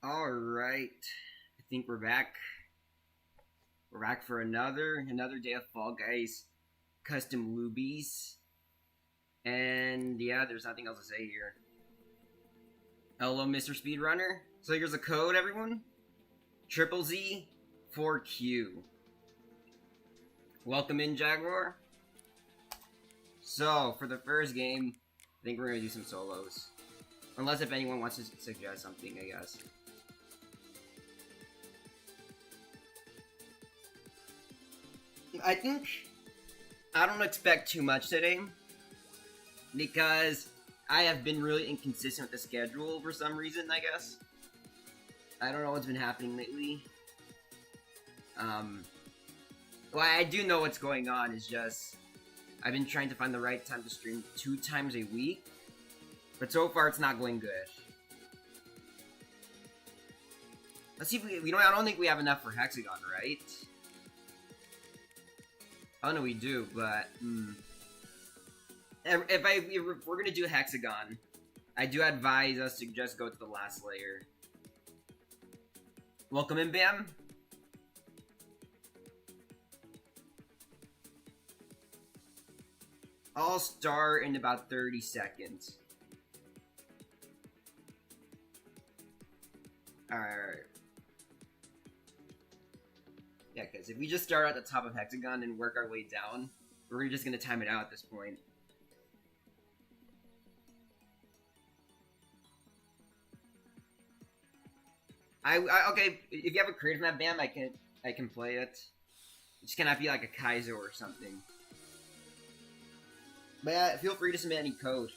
Alright. I think we're back. We're back for another day of Fall Guys custom Loobies. And yeah, there's nothing else to say here. Hello, Mr. Speedrunner. So here's a code, everyone. Triple Z 4Q. Welcome in, Jaguar. So, for the first game, I think we're gonna do some solos. Unless if anyone wants to suggest something, I guess. I don't expect too much today, because I have been really inconsistent with the schedule for some reason, I guess. I don't know what's been happening lately. Well, I do know what's going on, is just, I've been trying to find the right time to stream 2 times a week, but so far it's not going good. Let's see if we don't, I don't think we have enough for Hexagon, right? Oh no, we do, but if we're gonna do Hexagon, I do advise us to just go to the last layer. Welcome in, Bam. I'll start in about 30 seconds. Alright. Yeah, because if we just start at the top of Hexagon and work our way down, we're just gonna time it out at this point. Okay, if you have a creative map, Bam, I can play it. It just cannot be like a Kaizo or something. But yeah, feel free to submit any code.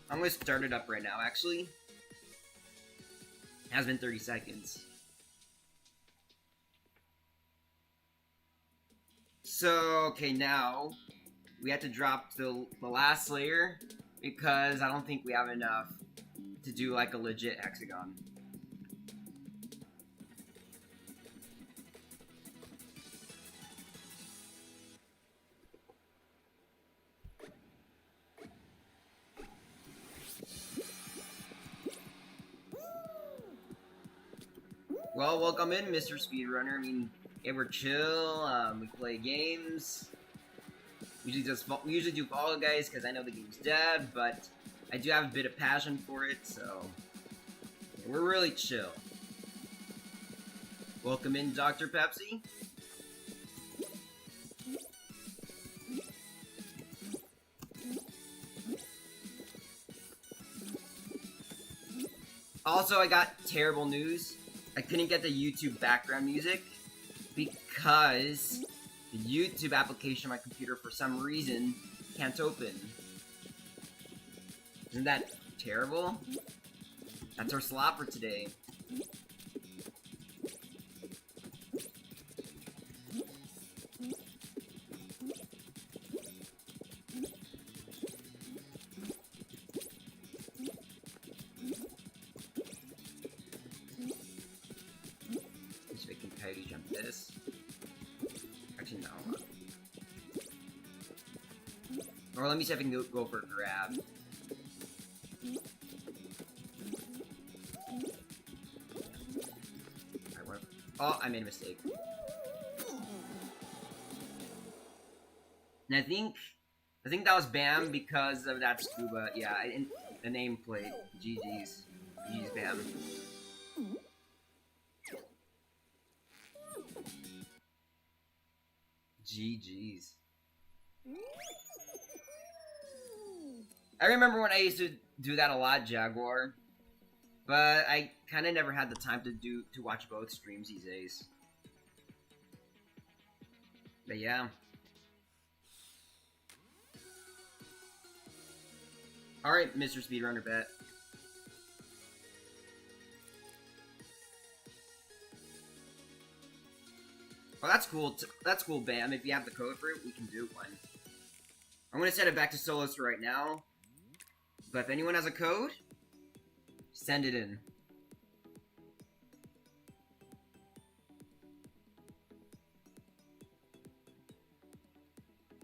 I'm gonna start it up right now, actually. It has been 30 seconds. So, okay, now we have to drop the last layer because I don't think we have enough to do like a legit hexagon. Well, welcome in, Mr. Speedrunner. I mean, yeah, we're chill, we play games. We usually do Fall Guys because I know the game's dead, but I do have a bit of passion for it, so we're really chill. Welcome in, Dr. Pepsi. Also, I got terrible news. I couldn't get the YouTube background music because the YouTube application on my computer, for some reason, can't open. Isn't that terrible? That's our slot for today. Just making Coyote jump this. Actually, no. Or let me see if I can go for a grab. Oh, I made a mistake. And I think that was Bam because of that scuba. Yeah, the nameplate. GG's. GG's, Bam. GG's. I remember when I used to do that a lot, Jaguar. But I kind of never had the time to watch both streams these days. But yeah. Alright, Mr. Speedrunner Bet. Well, that's cool. That's cool, Bam. If you have the code for it, we can do one. I'm gonna set it back to solos for right now. But if anyone has a code, send it in.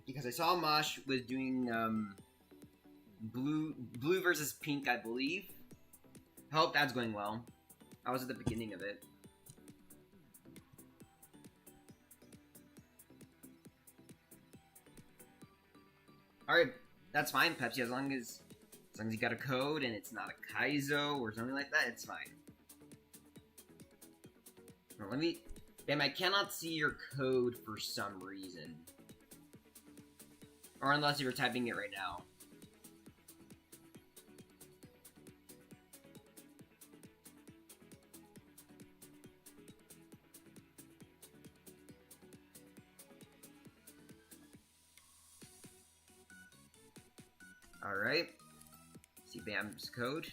Because I saw Mosh was doing blue versus pink, I believe. I hope that's going well. I was at the beginning of it. Alright, that's fine, Pepsi, as long as you got a code and it's not a Kaizo or something like that, it's fine. Now, let me... Damn, I cannot see your code for some reason. Or unless you're typing it right now. Alright. See Bam's code.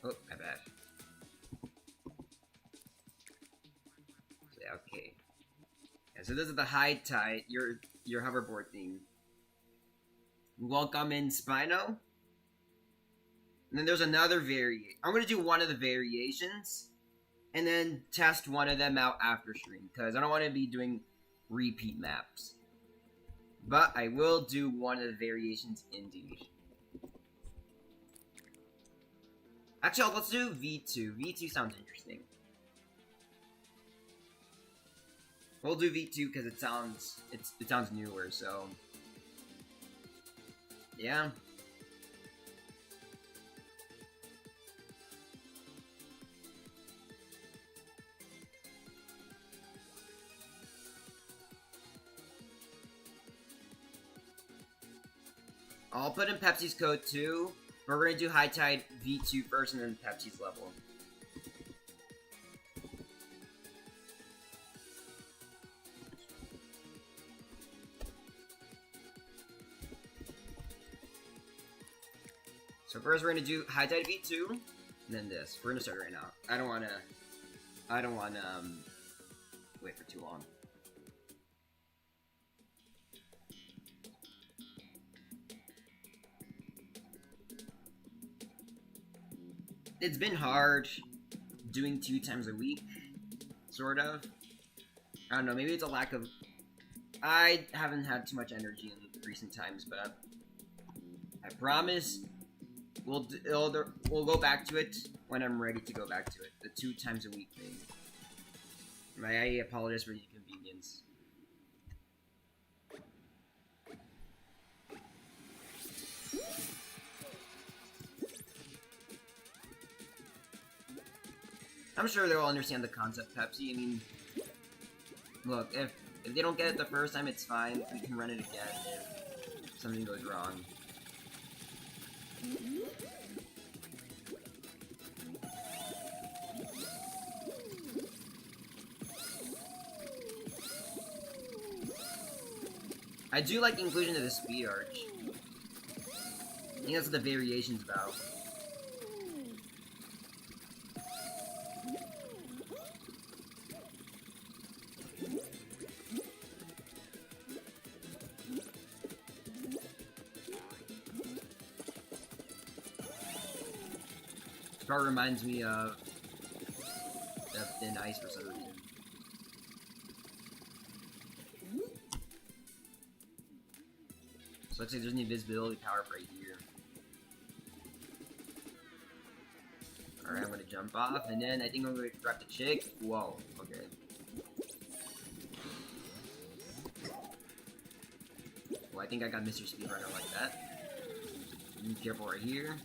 Oh, my bad. Yeah, okay. Yeah, so this is the high tide, your hoverboard theme. Welcome in Spino. And then there's another variation. I'm gonna do one of the variations, and then test one of them out after stream, because I don't want to be doing repeat maps. But I will do one of the variations indeed. Actually, let's do V2. V2 sounds interesting. We'll do V2 because it sounds newer, so yeah. I'll put in Pepsi's code too. But we're gonna do High Tide V2 first and then Pepsi's level. So first we're gonna do High Tide V2, and then this. We're gonna start right now. I don't wanna wait for too long. It's been hard doing 2 times a week, sort of. I don't know, maybe it's a lack of... I haven't had too much energy in recent times, but I promise we'll go back to it when I'm ready to go back to it. The 2 times a week thing. I apologize for the inconvenience. I'm sure they'll understand the concept, Pepsi. I mean, look, if they don't get it the first time, it's fine. We can run it again if something goes wrong. I do like the inclusion of the speed arch. I think that's what the variation's about. Part reminds me of Thin Ice for some reason. So looks like there's an invisibility power right here. Alright, I'm gonna jump off, and then I think I'm gonna grab the chick. Whoa, okay. Well, I think I got Mr. Speedrunner like that. Be careful right here.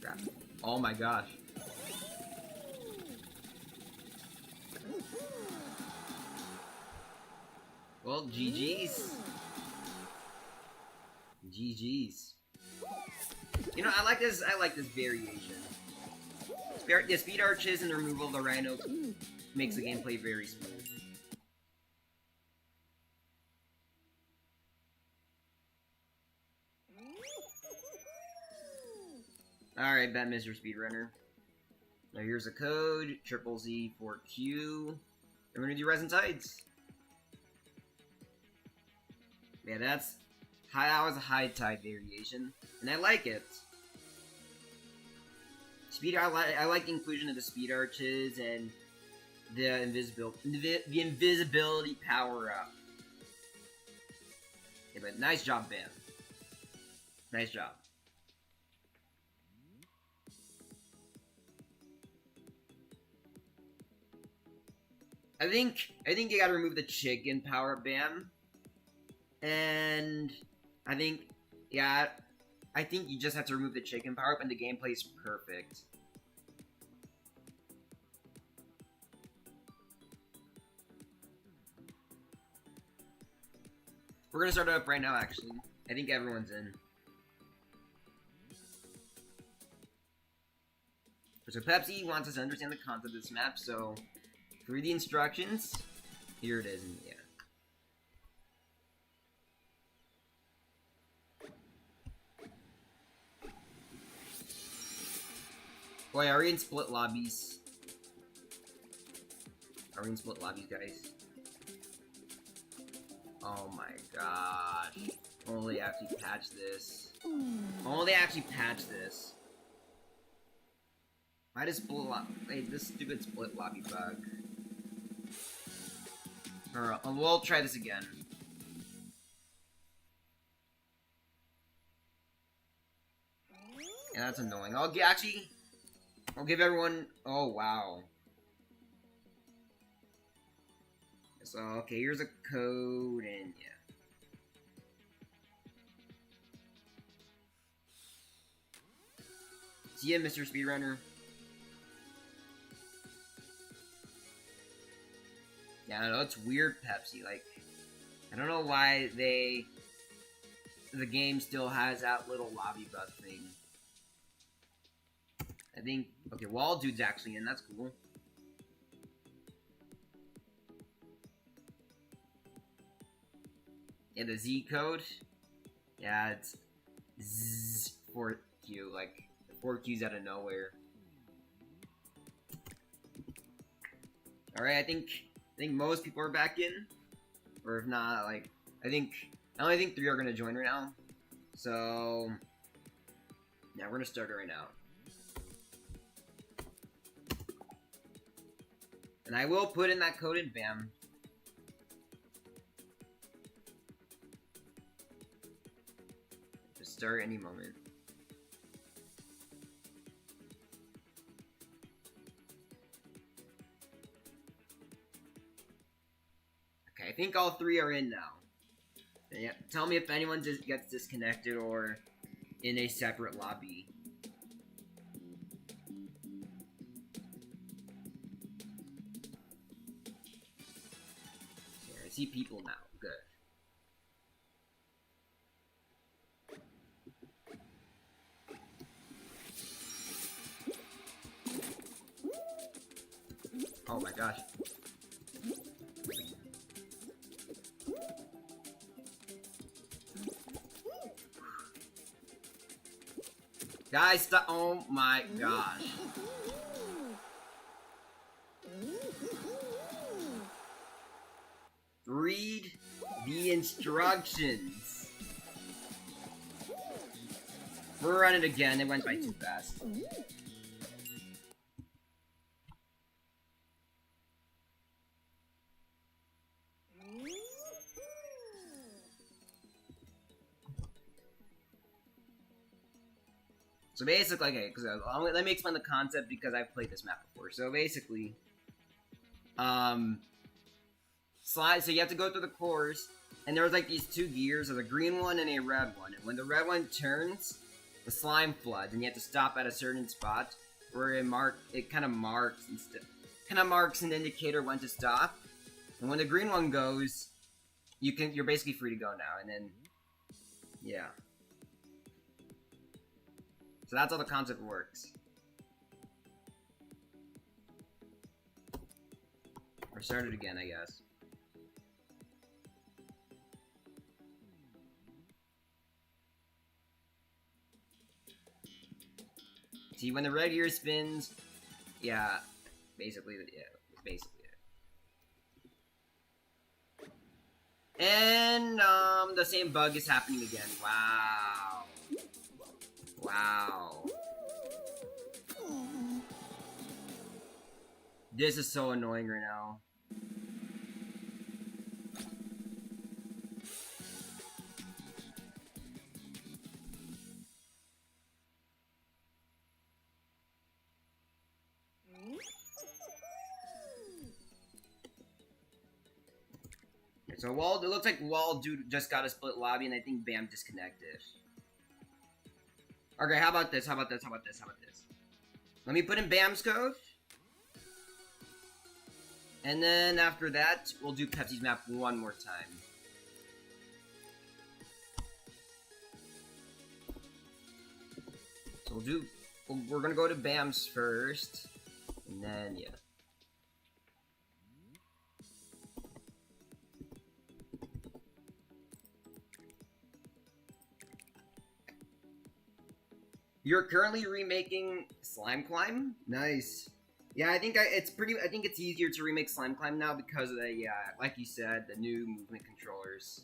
Crap. Oh my gosh. Well, GG's. GG's. You know, I like this variation. The speed arches and the removal of the rhino makes the gameplay very smooth. Alright, bet Mr. Speedrunner. Now here's a code, ZZZ4Q. And we're gonna do Resin Tides. Yeah, that was a high tide variation, and I like it. Speed, I like the inclusion of the speed arches and the invisibility power up. Okay, but nice job, Bam. Nice job. I think you gotta remove the chicken power up, Bam. And I think, yeah, I think you just have to remove the chicken power up and the gameplay is perfect. We're gonna start it up right now, actually. I think everyone's in. So Pepsi wants us to understand the concept of this map, so through the instructions, here it is, and yeah. Boy, are we in split lobbies? Are we in split lobbies, guys? Oh my gosh. Only actually patch this. Only actually patch this. Why does split lobby? Wait, this stupid split lobby bug. Alright, we'll try this again. Yeah, that's annoying. I'll give everyone. Oh wow. So okay, here's a code, and yeah. See ya, Mr. Speedrunner. Yeah, I know it's weird, Pepsi. Like, I don't know why the game still has that little lobby bug thing. I think, okay, Wall Dude's actually in, that's cool. Yeah, the Z code. Yeah, it's Z 4Q, like, 4Q's out of nowhere. Alright, I think most people are back in. Or if not, like, I only think 3 are gonna join right now. So, yeah, we're gonna start it right now. And I will put in that code in BAM. Just start any moment. Okay, I think all 3 are in now. And yeah, tell me if anyone just gets disconnected or in a separate lobby. Okay, I see people now. Good. Oh my gosh. Guys, stop. Oh my gosh. Read the instructions. We're running again. It went by too fast. So basically, okay, because let me explain the concept because I've played this map before. So basically, slide. So you have to go through the course, and there was like these 2 gears, there's a green one and a red one. And when the red one turns, the slime floods, and you have to stop at a certain spot where it kind of marks an indicator when to stop. And when the green one goes, you're basically free to go now. And then, yeah. So that's how the concept works. Or start it again, I guess. See, when the red gear spins, yeah, basically it. And, the same bug is happening again. Wow. Wow. This is so annoying right now. So Wall, it looks like Wall dude just got a split lobby, and I think Bam disconnected. Okay, how about this? How about this? How about this? How about this? Let me put in Bam's code. And then after that, we'll do Pepsi's map one more time. So we're gonna go to Bam's first. And then, yeah. You're currently remaking Slime Climb? Nice. Yeah, I think it's easier to remake Slime Climb now because of the, like you said, the new movement controllers.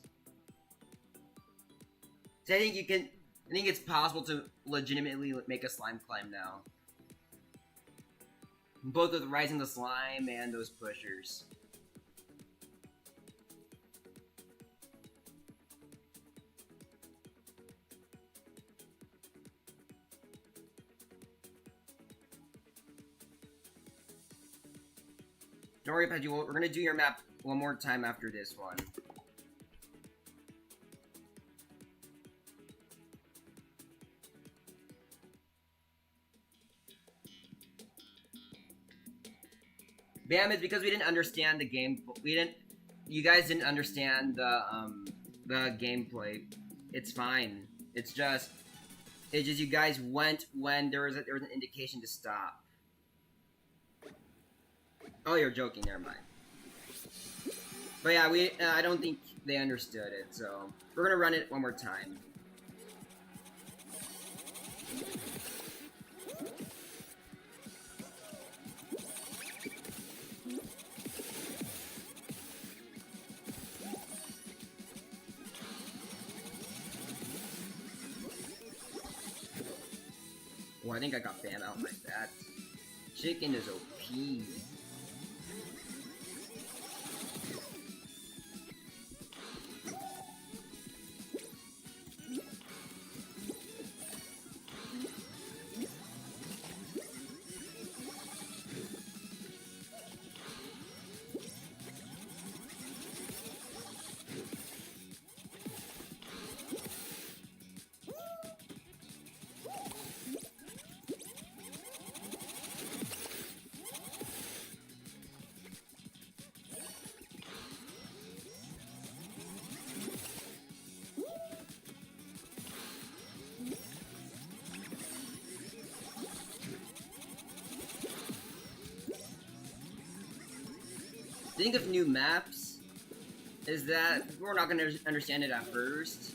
So I think it's possible to legitimately make a Slime Climb now. Both with Rising the Slime and those pushers. Don't worry, Pedgy, we're gonna do your map one more time after this one. Bam, it's because we didn't understand the game. You guys didn't understand the gameplay. It's fine. It's just you guys went when there was an indication to stop. Oh, you're joking. Never mind. But yeah, I don't think they understood it, so we're gonna run it one more time. Oh, I think I got Bam out like that. Chicken is OP. The thing of new maps is that we're not going to understand it at first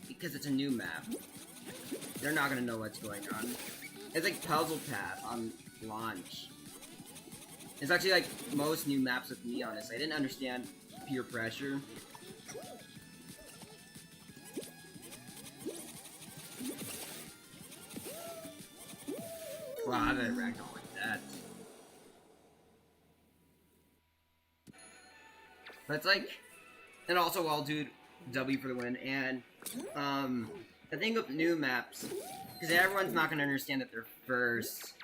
because it's a new map. They're not going to know what's going on. It's like Puzzle Path on launch. It's actually like most new maps with me, honestly. I didn't understand peer pressure. Wow, how did I ragdoll like that? But it's like, and also I'll do W for the win, and, the thing with new maps, because everyone's not going to understand that their first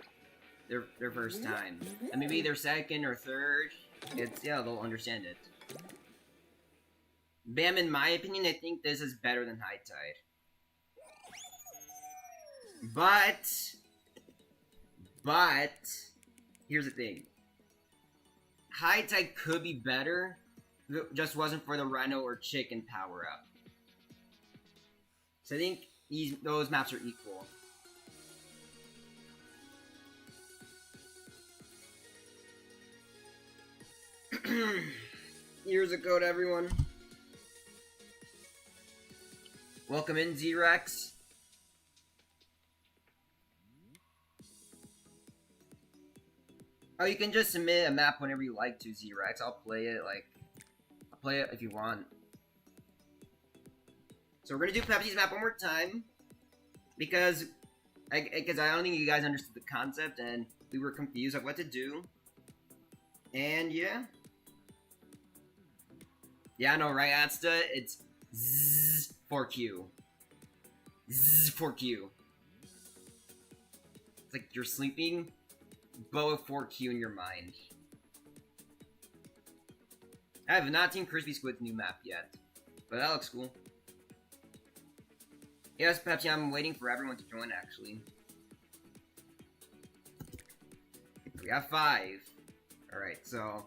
time. And maybe their second or third, yeah, they'll understand it. Bam, in my opinion, I think this is better than High Tide. But, here's the thing. High Tide could be better, if it just wasn't for the Rhino or Chicken power-up. So I think those maps are equal. Here's a code, everyone. Welcome in, Z-Rex. Oh, you can just submit a map whenever you like to, Z-Rex. I'll play it, I'll play it if you want. So we're gonna do Pepsi's map one more time. Because I don't think you guys understood the concept, and we were confused of what to do. And yeah. Yeah, I know, right, Atsta? It's zzz 4Q. Zzz 4Q. It's like you're sleeping, but with 4Q in your mind. I have not seen Crispy Squid's new map yet, but that looks cool. Yes, Pepsi, I'm waiting for everyone to join, actually. We got 5. Alright, so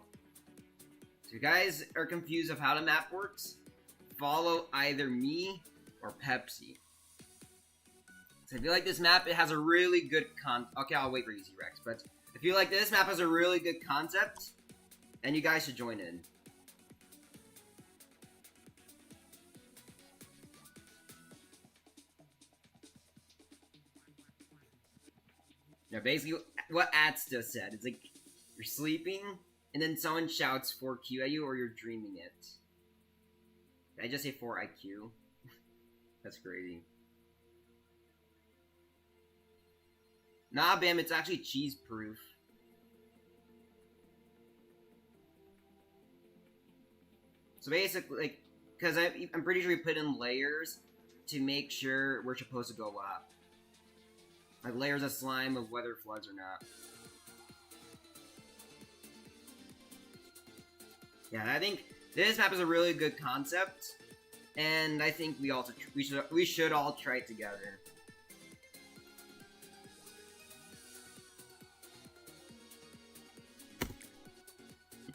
if you guys are confused of how the map works, follow either me or Pepsi. So I feel like this map, it has a really good okay, I'll wait for Easy Rex, but I feel like this map has a really good concept, and you guys should join in. Now, basically, what Atsta said, it's like, you're sleeping, and then someone shouts 4Q at you, or you're dreaming it. Did I just say 4IQ? That's crazy. Nah, Bam, it's actually cheese-proof. So basically, like, because I'm pretty sure we put in layers to make sure we're supposed to go up. Like layers of slime of whether it floods or not. Yeah, I think this map is a really good concept, and I think we should all try it together.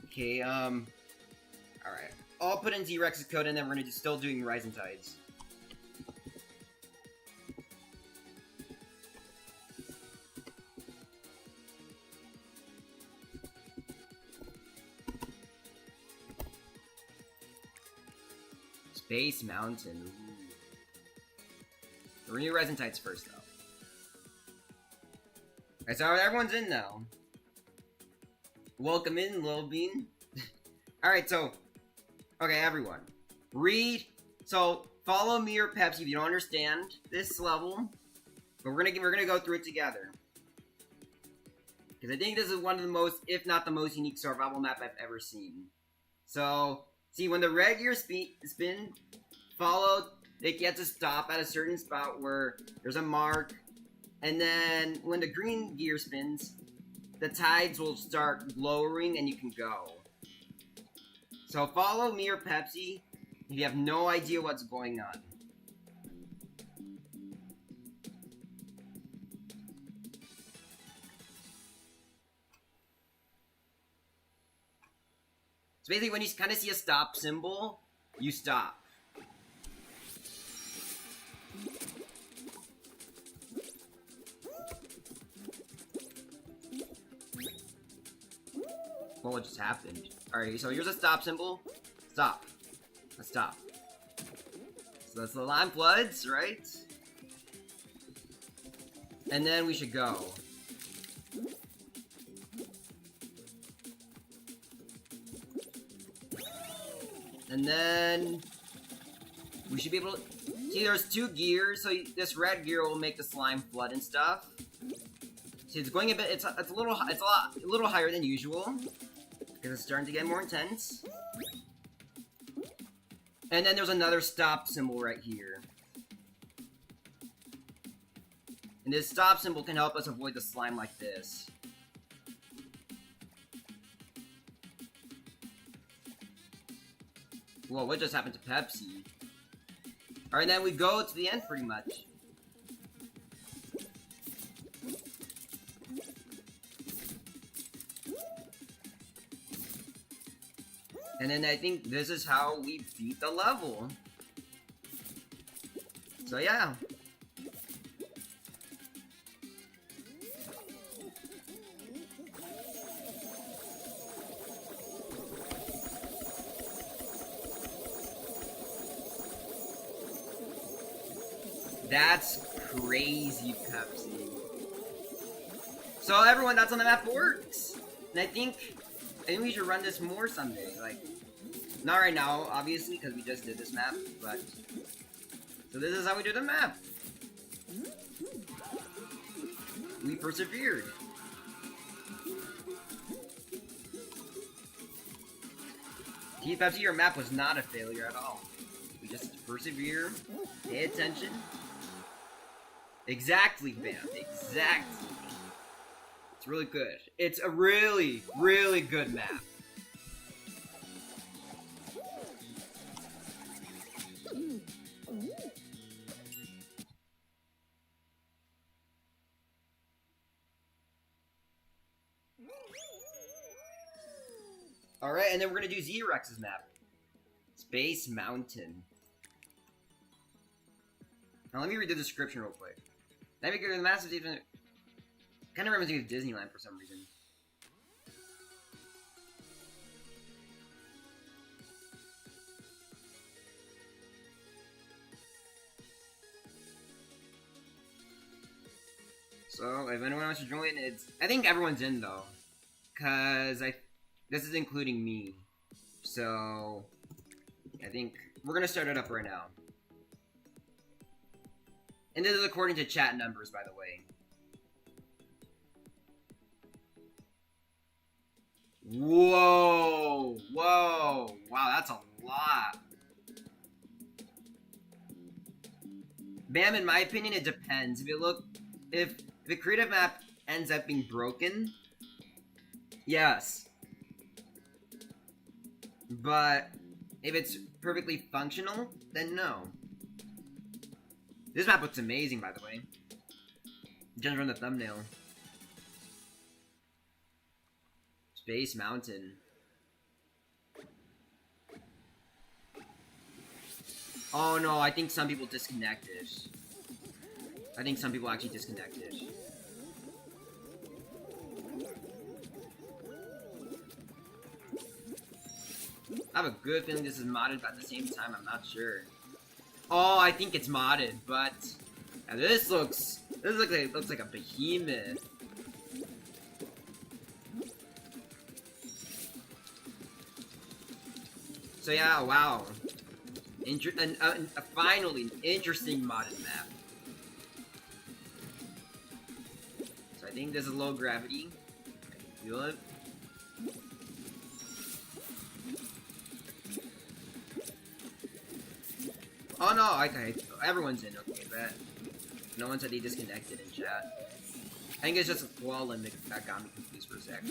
Okay, alright. I'll put in Z-Rex's code, and then we're gonna still doing Rising Tides. Space Mountain. Ooh. We're gonna do Rising Tides first, though. Alright, so everyone's in now. Welcome in, Lil Bean. Alright, so... Okay, everyone. Read... So, follow me or Pepsi if you don't understand this level. But we're gonna go through it together. Because I think this is one of the most, if not the most unique survival map I've ever seen. So... See, when the red gear spin, follow, it gets to stop at a certain spot where there's a mark, and then when the green gear spins, the tides will start lowering and you can go. So follow me or Pepsi if you have no idea what's going on. So basically, when you kind of see a stop symbol, you stop. Well, what just happened? Alright, so here's a stop symbol. Stop. Let's stop. So that's the lime floods, right? And then we should go. And then we should be able to see there's 2 gears, so this red gear will make the slime flood and stuff. See, it's going a bit, it's a little higher than usual because it's starting to get more intense. And then there's another stop symbol right here. And this stop symbol can help us avoid the slime like this. Whoa, what just happened to Pepsi? Alright, then we go to the end pretty much. And then I think this is how we beat the level. So yeah. That's crazy, Pepsi. So everyone, that's how the map works. And I think we should run this more someday. Like, not right now, obviously, because we just did this map, but... So this is how we do the map. We persevered. See, Pepsi, your map was not a failure at all. We just persevere, pay attention. Exactly, Bam. Exactly. It's really good. It's a really, really good map. Alright, and then we're gonna do Z-Rex's map. Space Mountain. Now let me read the description real quick. Navigator the massive even kind of reminds me of Disneyland for some reason. So if anyone wants to join, I think everyone's in though, cause this is including me. So I think we're gonna start it up right now. And this is according to chat numbers, by the way. Whoa! Whoa! Wow, that's a lot. Bam, in my opinion, it depends. If the creative map ends up being broken, yes. But if it's perfectly functional, then no. This map looks amazing, by the way. Just from the thumbnail. Space Mountain. Oh no, I think some people disconnected. I think some people actually disconnected. I have a good feeling this is modded, but at the same time, I'm not sure. Oh, I think it's modded, but yeah, this looks like a behemoth. So yeah, wow. Finally, interesting modded map. So I think this is low gravity. I can feel it. Oh no, okay, everyone's in, okay, bet. No one said he disconnected in chat. I think it's just a flaw limit that got me confused for a sec.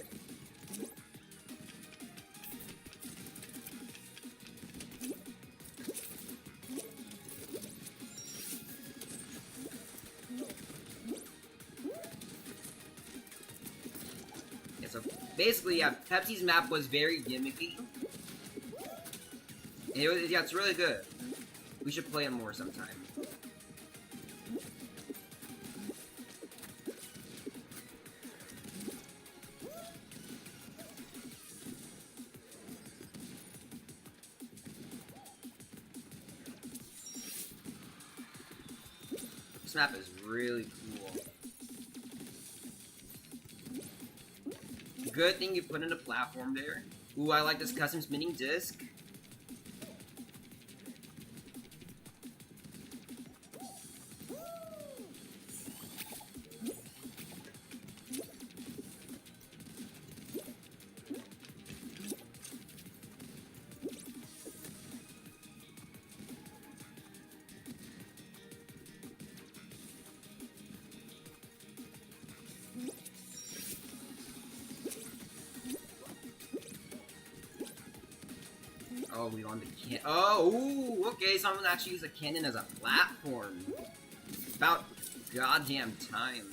Yeah, so basically, yeah, Pepsi's map was very gimmicky. And yeah, it's really good. We should play it more sometime. This map is really cool. Good thing you put in a platform there. Ooh, I like this custom spinning disc. Oh, we on the can. Oh, ooh, okay. Someone actually used a cannon as a platform. About goddamn time.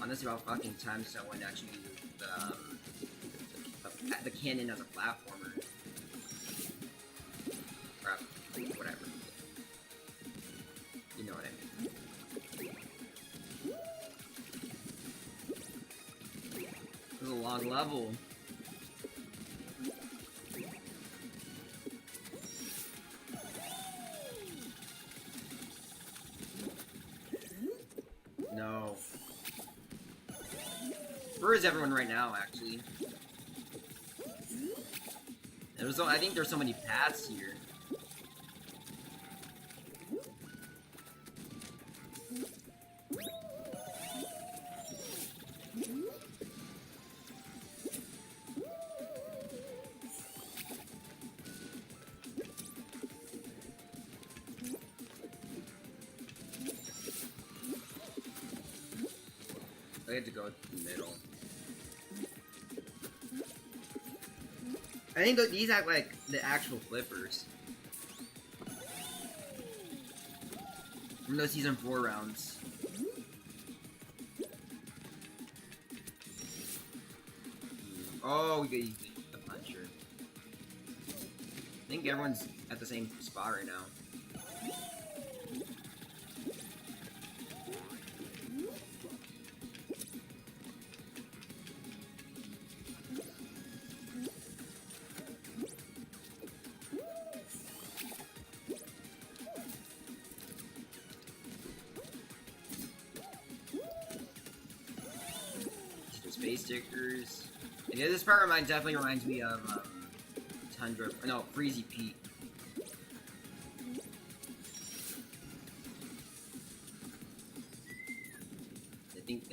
Honestly, about fucking time someone actually used the cannon as a platformer. Or whatever. You know what I mean. This is a long level. No. Where is everyone right now, actually? I think there's so many paths here. I had to go to the middle. I think these act like the actual flippers from those season 4 rounds. Oh, we got the puncher. I think everyone's at the same spot right now. Space stickers. Yeah, this part definitely reminds me of Tundra. No, Freezy Pete. I think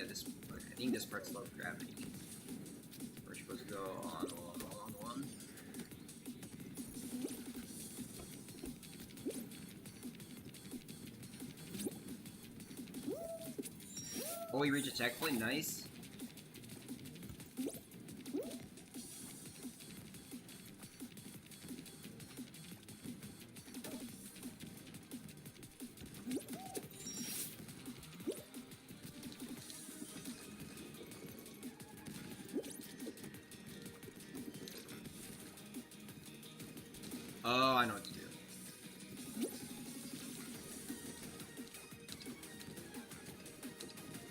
this part's low gravity. We're supposed to go on. Oh, we reach a checkpoint. Nice. Oh, I know what to do.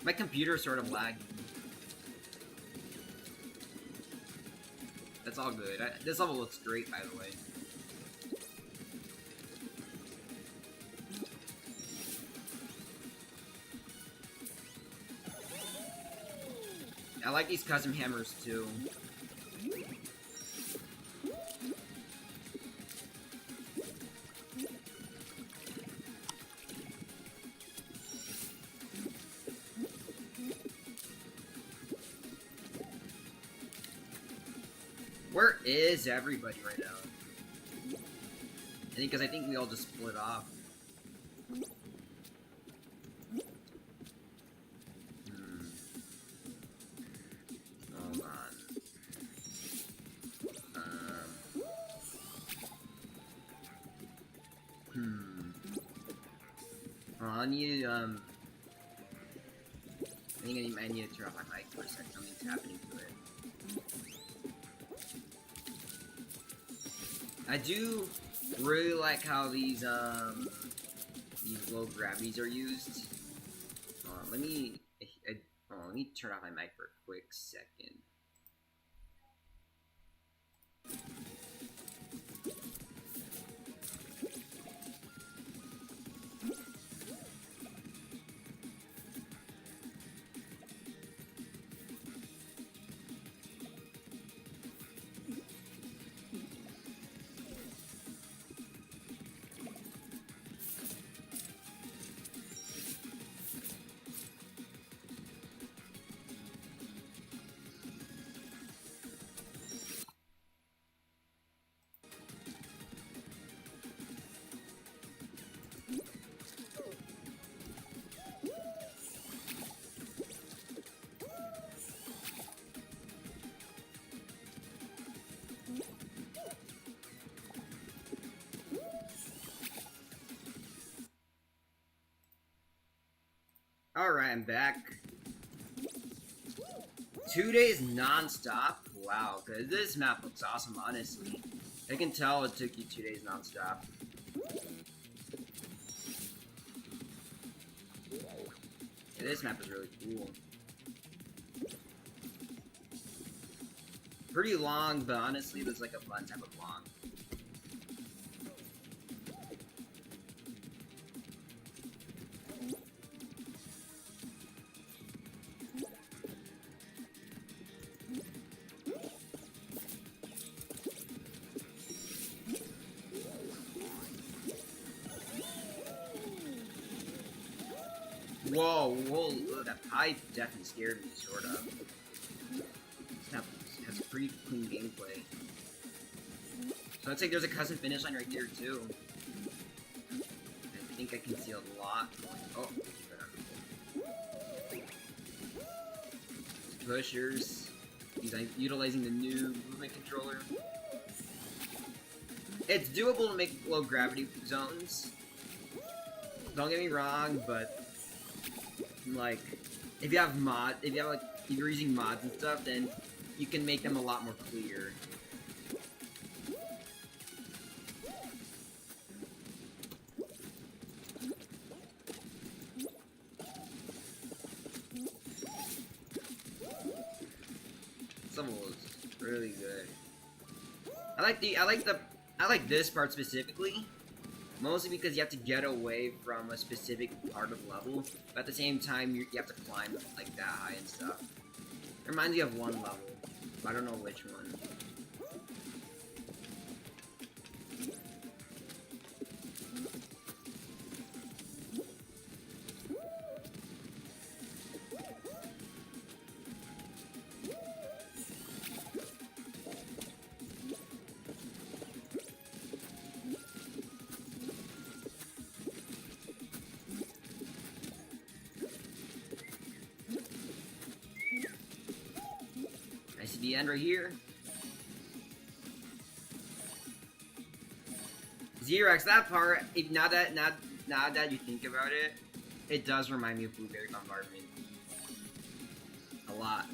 My computer sort of lagged. That's all good. This level looks great, by the way. I like these custom hammers too. Where is everybody right now? Because I think we all just split off. Hold on. Oh, I need I need to turn off my mic for a second. Something's happening to it. I do really like how these low gravities are used. Let me turn off my mic for a quick second. Alright, I'm back. 2 days non-stop? Wow, cause this map looks awesome, honestly. I can tell it took you 2 days non-stop. Yeah, this map is really cool. Pretty long, but honestly, it was like a fun type of long. Whoa, that pipe definitely scared me, sort of. This map has pretty clean gameplay. So I'd say there's a custom finish line right there, too. I think I can see a lot going. Oh, pushers. Utilizing the new movement controller. It's doable to make low gravity zones. Don't get me wrong, but like if you're using mods and stuff, then you can make them a lot more clear. Some was really good. I like this part specifically, mostly because you have to get away from a specific part of the level, but at the same time you have to climb like that high and stuff. It reminds me of one level, but I don't know which one. I see the end right here. Xerox, that part, now that you think about it, it does remind me of Blueberry Bombardment. A lot.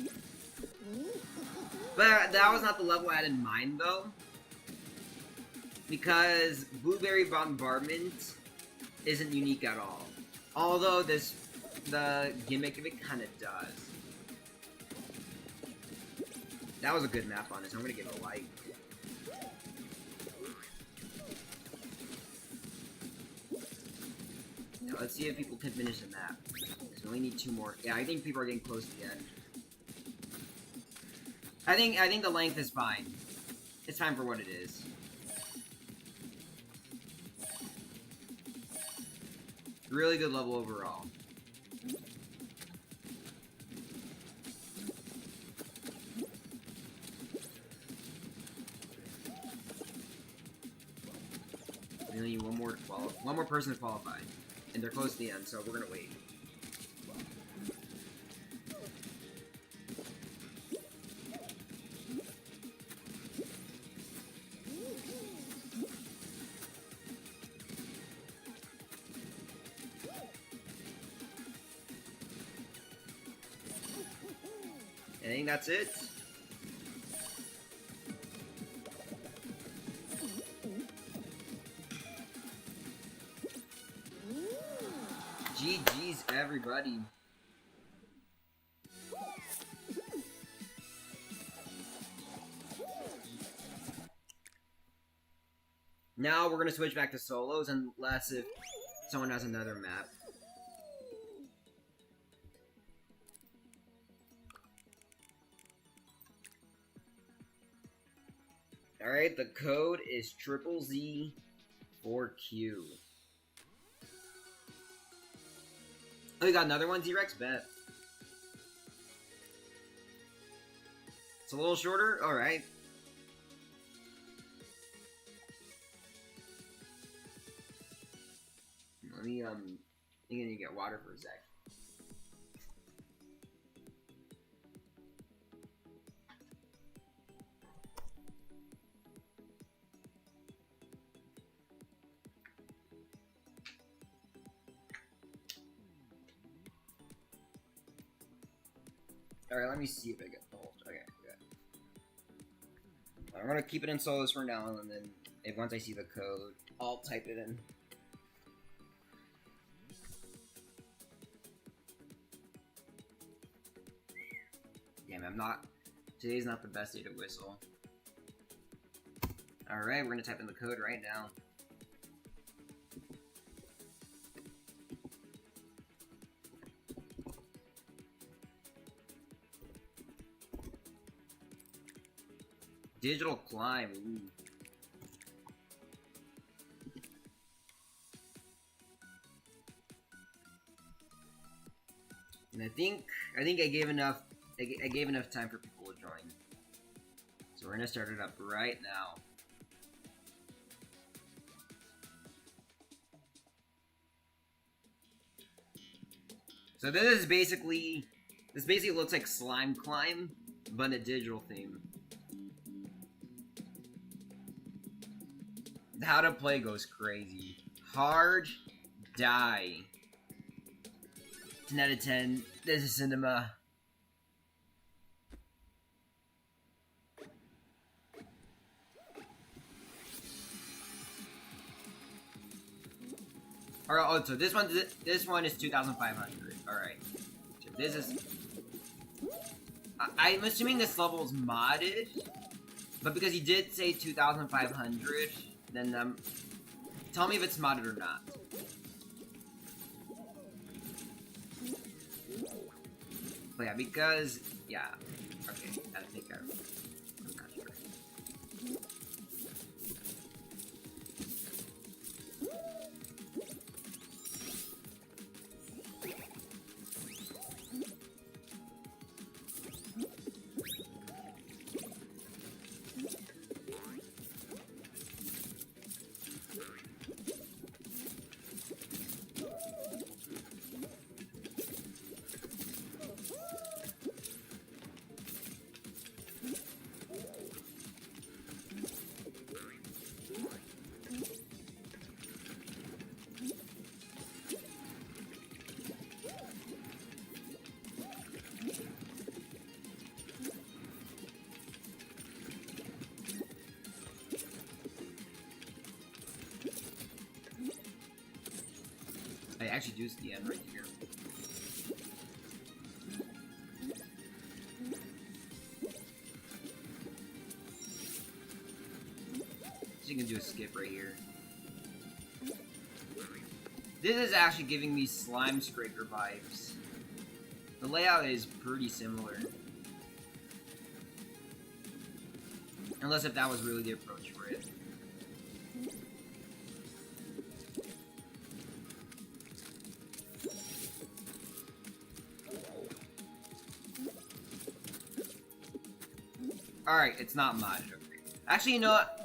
But that was not the level I had in mind, though. Because Blueberry Bombardment isn't unique at all. Although the gimmick of it kind of does. That was a good map on this. I'm gonna give it a like. Now let's see if people can finish the map. We only need 2 more. Yeah, I think people are getting close to the end. I think the length is fine. It's fine for what it is. Really good level overall. We only need one more person to qualify, and they're close to the end, so we're gonna wait. I think that's it. GG's, everybody. Now we're gonna switch back to solos unless if someone has another map. Alright, the code is ZZZ4Q. Oh, you got another one, Z-Rex? Bet. It's a little shorter? Alright. Let me, I think I need to get water for a sec. Alright, let me see if I get the whole. Okay, good. I'm gonna keep it in solos for now, and then once I see the code, I'll type it in. Damn, today's not the best day to whistle. Alright, we're gonna type in the code right now. Digital climb. Ooh. And I think I gave enough time for people to join. So we're gonna start it up right now. So this is basically This basically looks like Slime Climb, but in a digital theme. How to play goes crazy. Hard, die. 10 out of 10. This is cinema. Alright, oh, so this one is 2,500. Alright. So this is... I'm assuming this level is modded, but because he did say 2,500, then tell me if it's modded or not. But yeah, because yeah, okay, I think I'm not sure. I actually do see the end right here. So you can do a skip right here. This is actually giving me Slime Scraper vibes. The layout is pretty similar. Unless if that was really the approach for it. Alright, it's not modded. Okay. Actually, you know what?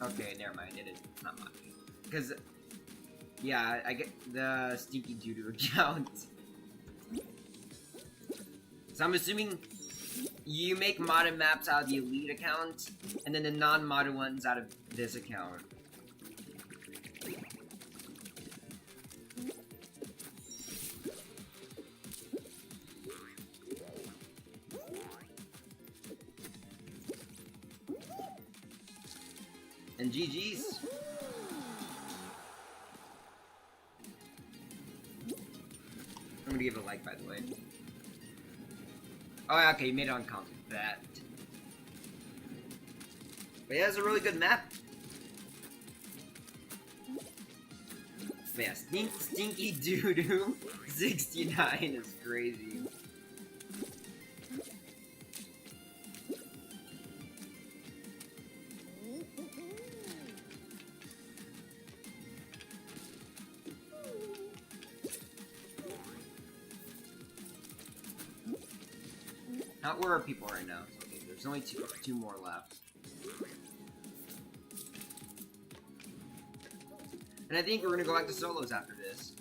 Okay, never mind. It's not modded. Because, yeah, I get the Stinky Doo-Doo account. So I'm assuming you make modded maps out of the Elite account, and then the non-modded ones out of this account. And GG's. I'm gonna give it a like, by the way. Oh, okay, you made it on console. That. But yeah, it's a really good map. But yeah, Stinky Doo-Doo 69 is crazy. Not where are people right now. Okay, there's only two more left. And I think we're gonna go back to solos after this.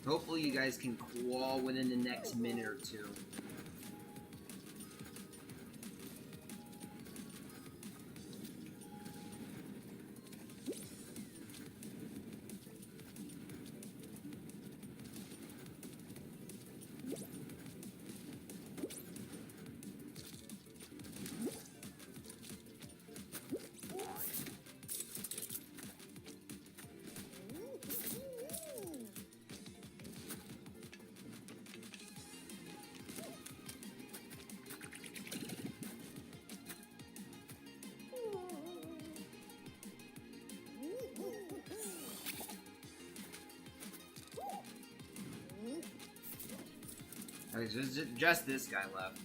Hopefully you guys can qual within the next minute or two. Okay, so just this guy left.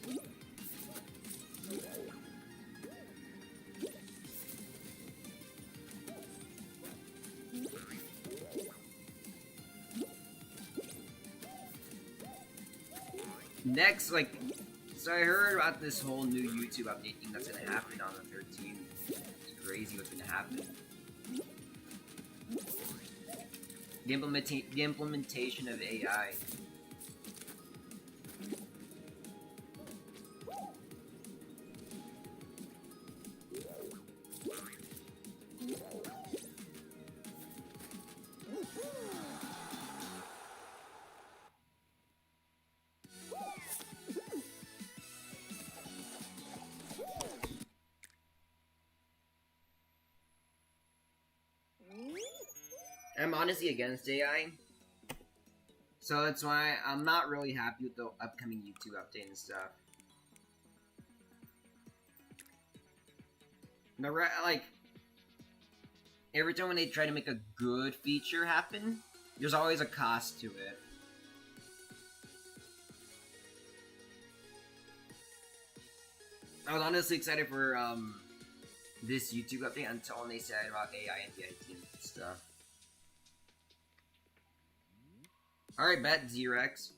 next, like, so I heard about this whole new YouTube update thing that's gonna happen on the 13th. It's crazy what's gonna happen. The implementation of AI. I'm honestly against AI, so that's why I'm not really happy with the upcoming YouTube update and stuff. Like, every time when they try to make a good feature happen, there's always a cost to it. I was honestly excited for this YouTube update until they said about AI and the IT and stuff. Alright, bet, Z-Rex.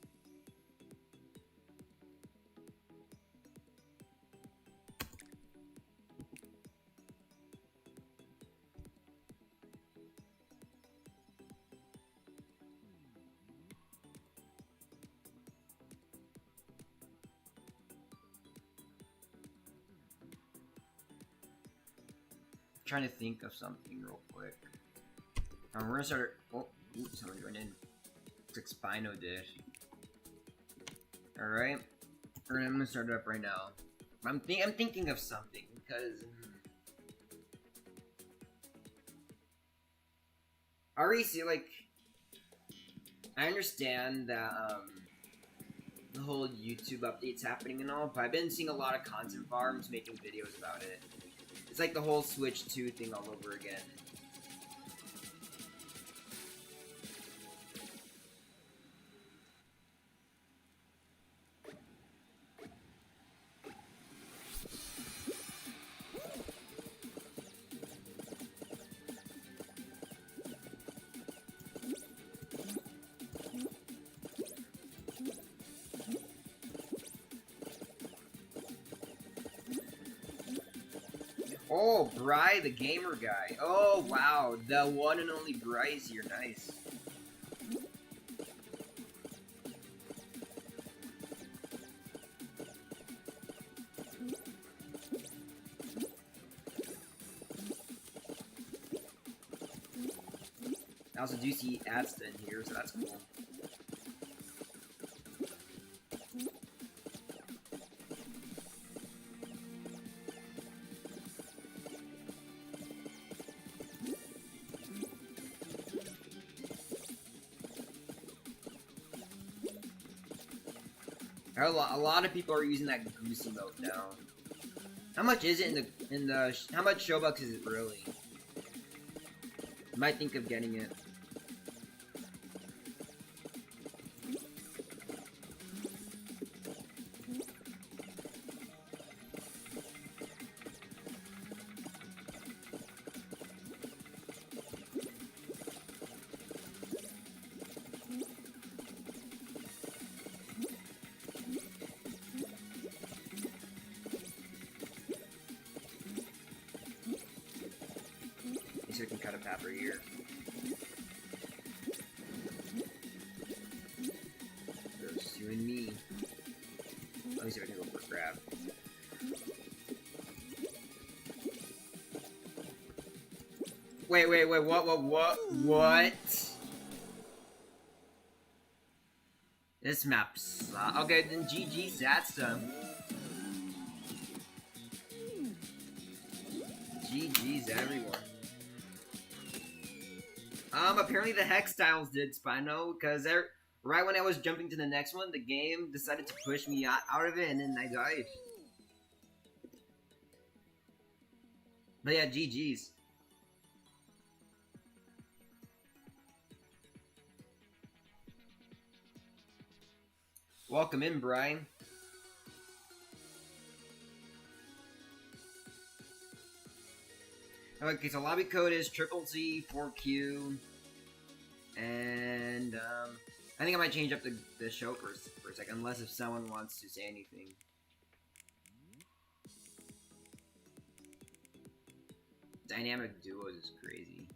Trying to think of something real quick. We're gonna start. Oh, oops, someone joined in. Looks like Spino did. All right, I'm gonna start it up right now. I'm thinking of something because already see, like, I understand that the whole YouTube update's happening and all, but I've been seeing a lot of content farms making videos about it. It's like the whole Switch 2 thing all over again. Oh, Bry, the gamer guy. Oh, wow. The one and only Bry's here. Nice. I also do see Adsta in here, so that's cool. A lot of people are using that goose emote now. How much is it in the how much Showbucks is it really? Might think of getting it. So we can cut a path right here. There's you and me. Let me see if I can go for a grab. Wait, what? This map's okay, then GG's that's GG's everyone. Apparently the Hex Styles did, Spino, because right when I was jumping to the next one, the game decided to push me out of it, and then I died. But yeah, GG's. Welcome in, Brian. Okay, so lobby code is ZZZ4Q, and I think I might change up the show for a second, unless if someone wants to say anything. Dynamic duos is crazy.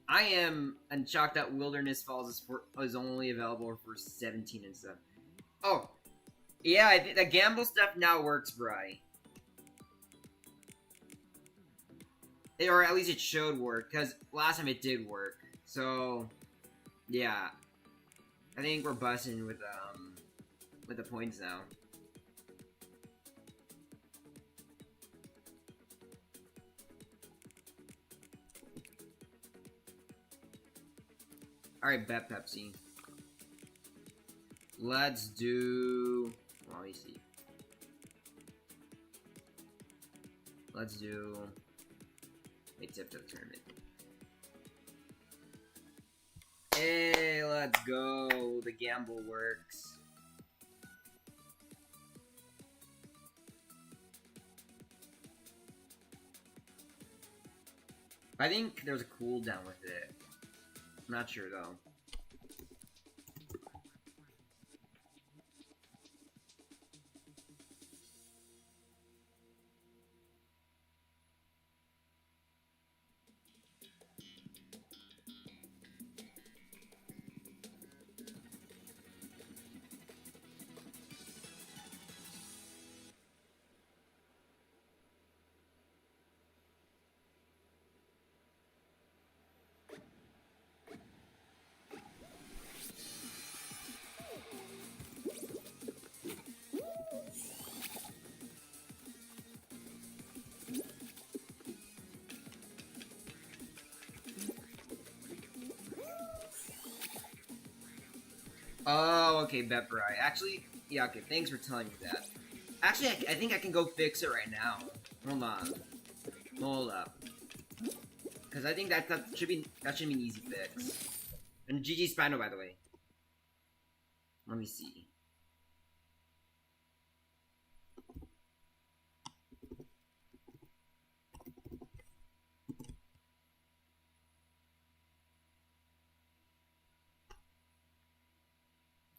I am shocked that Wilderness Falls is only available for 17 and stuff. Oh, yeah, the gamble stuff now works, Bri. Or at least it should work, because last time it did work. So, yeah. I think we're busting with the points now. Alright, bet Pepsi. Let's do... Let me see. Let's do... a tip to the tournament. Hey, let's go. The gamble works. I think there's a cooldown with it. I'm not sure though. Oh, okay, Bepper. Actually, yeah, okay, thanks for telling me that. Actually, I think I can go fix it right now. Hold on. Hold up. Because I think that should be an easy fix. And GG Spino, by the way. Let me see.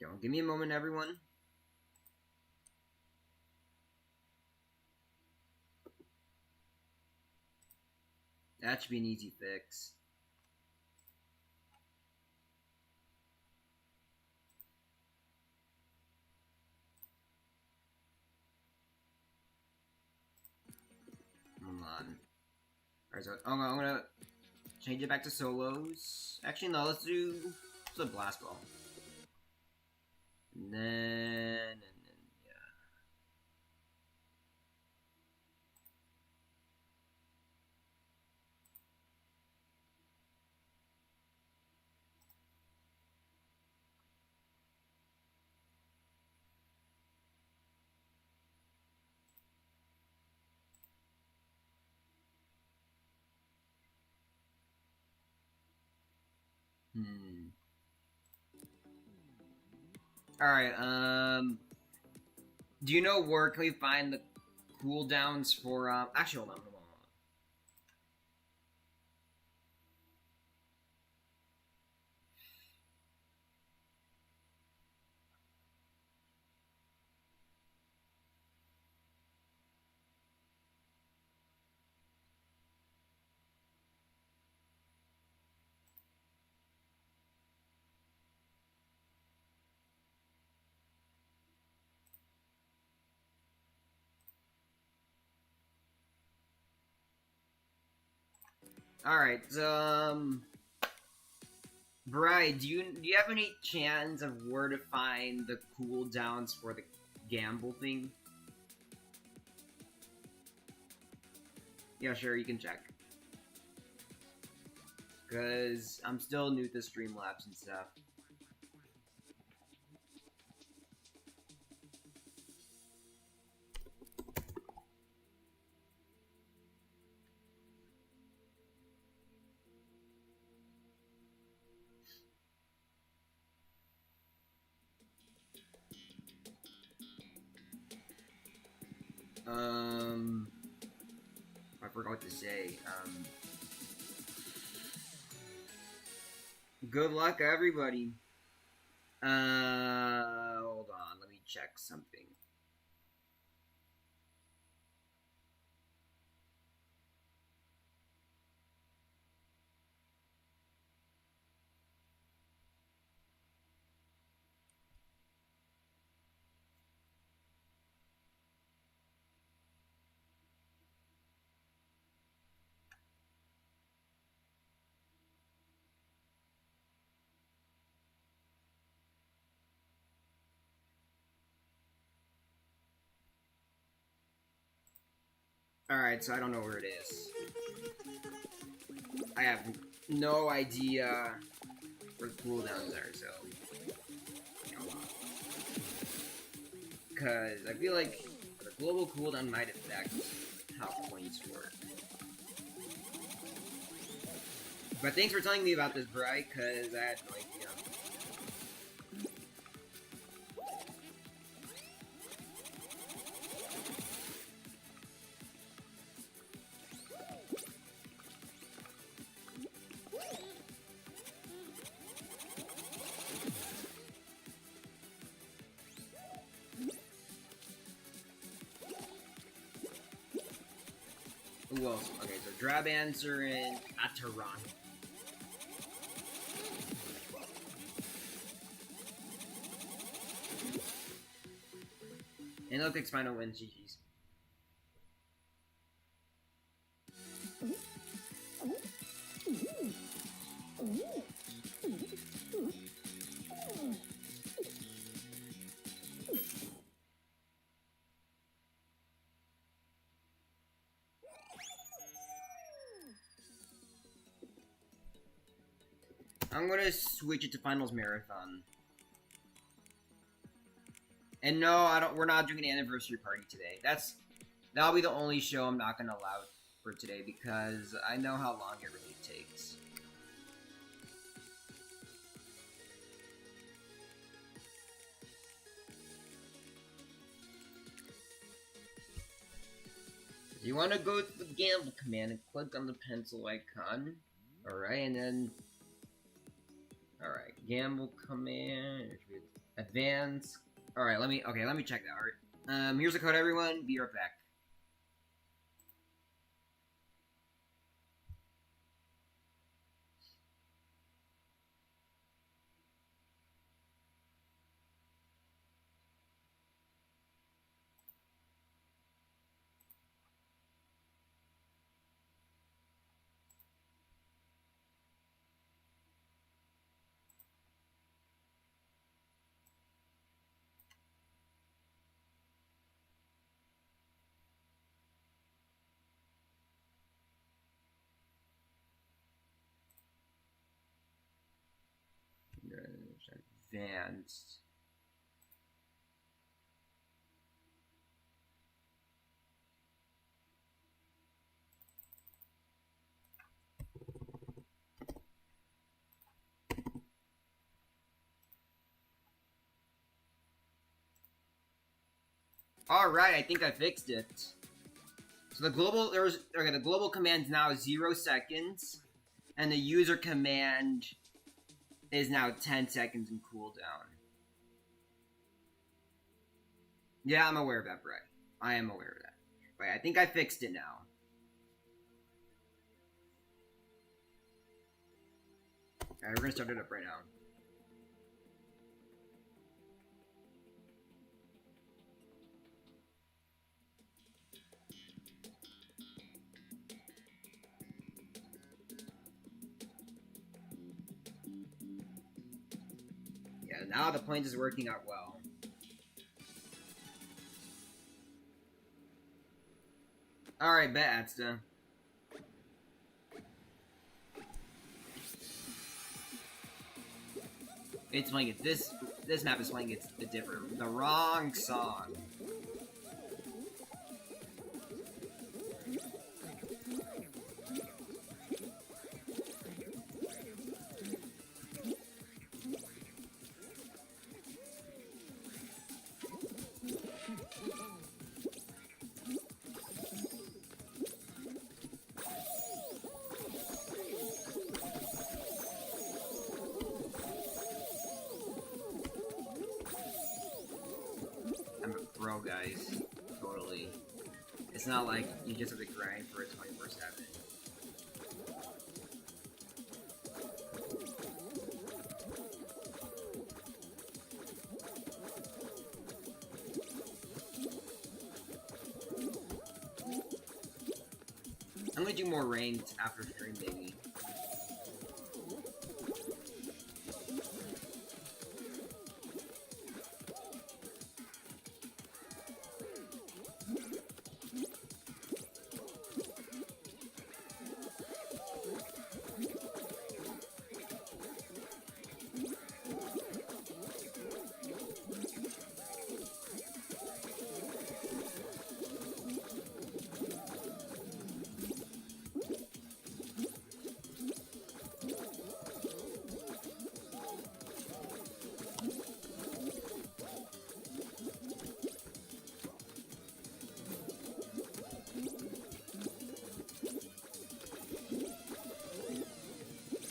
Yo, give me a moment, everyone. That should be an easy fix. Hold on. Alright, so I'm gonna change it back to solos. Actually, no, let's do blast ball. And then yeah. Alright, do you know where can we find the cooldowns for, actually, hold on. Alright, so, Bride, do you have any chance of where to find the cooldowns for the gamble thing? Yeah, sure, you can check. Because I'm still new to Streamlabs and stuff. I forgot what to say. Good luck, everybody. Hold on. Let me check something. Alright, so I don't know where it is. I have no idea where the cooldowns are, so... Because I feel like the global cooldown might affect how points work. But thanks for telling me about this, Bri, because I had no idea. Who else? Okay, so Drab Answer and Ataran. And look, it's final win, GG's. I'm gonna switch it to Finals Marathon. And no, I don't. We're not doing an anniversary party today. That'll be the only show I'm not gonna allow for today because I know how long it really takes. You want to go to the gamble command and click on the pencil icon. Alright, and then... Alright, gamble command... Advance... Alright, let me check that. Alright, here's the code, everyone. Be right back. Advanced. Alright, I think I fixed it. So the global command is now 0 seconds, and the user command is now 10 seconds in cooldown. Yeah, I'm aware of that, Brett. I am aware of that. Wait, I think I fixed it now. Alright, we're gonna start it up right now. Yeah, now the point is working out well. Alright, bet, Atsta. It's playing it. This map is playing the wrong song. know, guys. Totally. It's not like you just have to grind for it 24/7. I'm gonna do more rain after stream, maybe.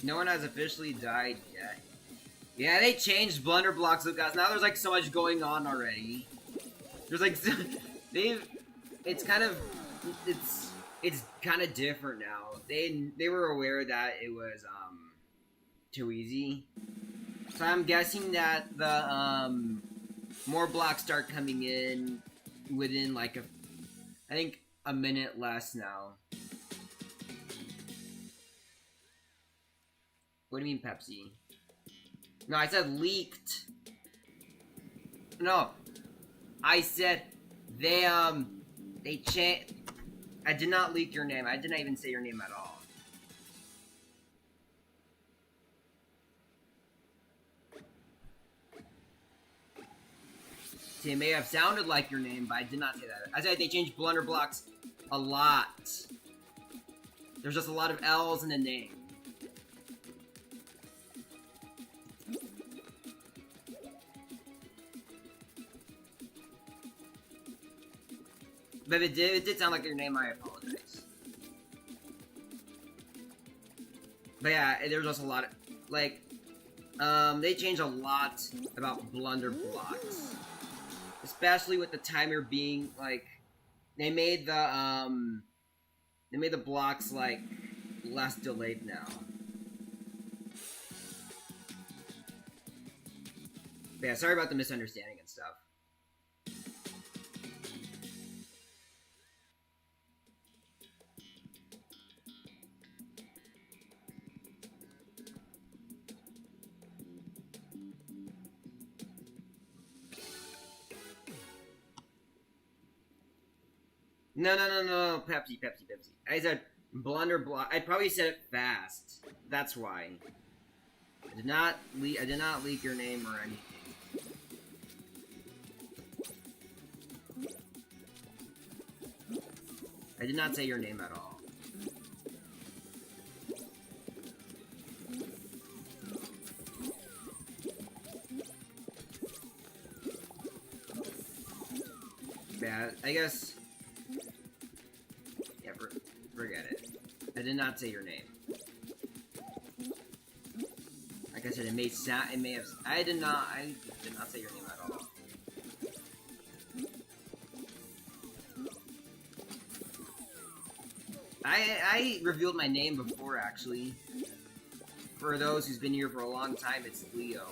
No one has officially died yet. Yeah, they changed blunder blocks, so guys. Now there's like so much going on already. There's like it's kind of different now. They were aware that it was too easy. So I'm guessing that the more blocks start coming in within like I think a minute less now. What do you mean Pepsi? No, I said leaked. No, I said they changed. I did not leak your name. I did not even say your name at all. See, it may have sounded like your name, but I did not say that. I said they changed blunder blocks a lot. There's just a lot of L's in the name. But if it did sound like your name, I apologize. But yeah, there's just a lot of, like, they changed a lot about blunder blocks. Especially with the timer being, like, they made the blocks, like, less delayed now. But yeah, sorry about the misunderstanding and stuff. No, Pepsi. I said blunder block. I probably said it fast. That's why. I did not leak your name or anything. I did not say your name at all. Yeah, I guess. Yeah, forget it. I did not say your name. Like I said, it may sound. It may have. I did not say your name at all. I revealed my name before, actually. For those who's been here for a long time, it's Leo.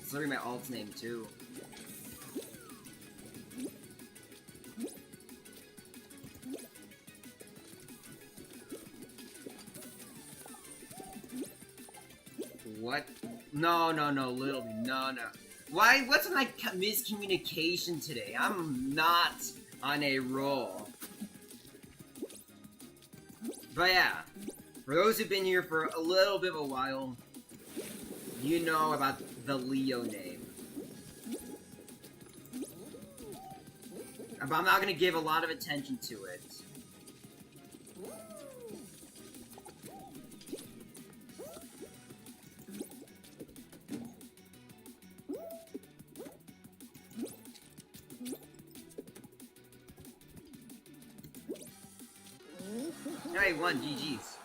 It's literally my alt's name, too. What? No, Lil, no. Why? What's my miscommunication today? I'm not on a roll. But yeah, for those who've been here for a little bit of a while, you know about the Leo name. But I'm not gonna give a lot of attention to it. I won, GG's.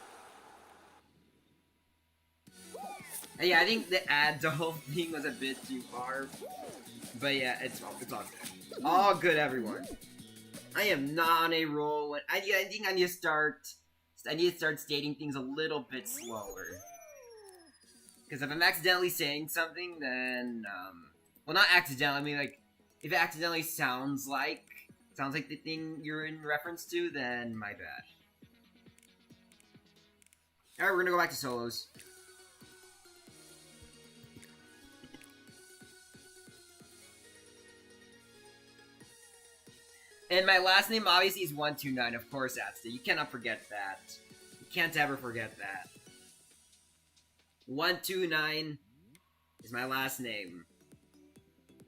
Yeah, I think the adult thing was a bit too far. But yeah, it's all good. All good, everyone. I am not on a roll. I think I need to start stating things a little bit slower. Because if I'm accidentally saying something, then well, not accidentally. I mean, like, if it accidentally sounds like the thing you're in reference to, then my bad. All right, we're gonna go back to solos. And my last name obviously is 129. Of course, that's it. You cannot forget that. You can't ever forget that. 129 is my last name.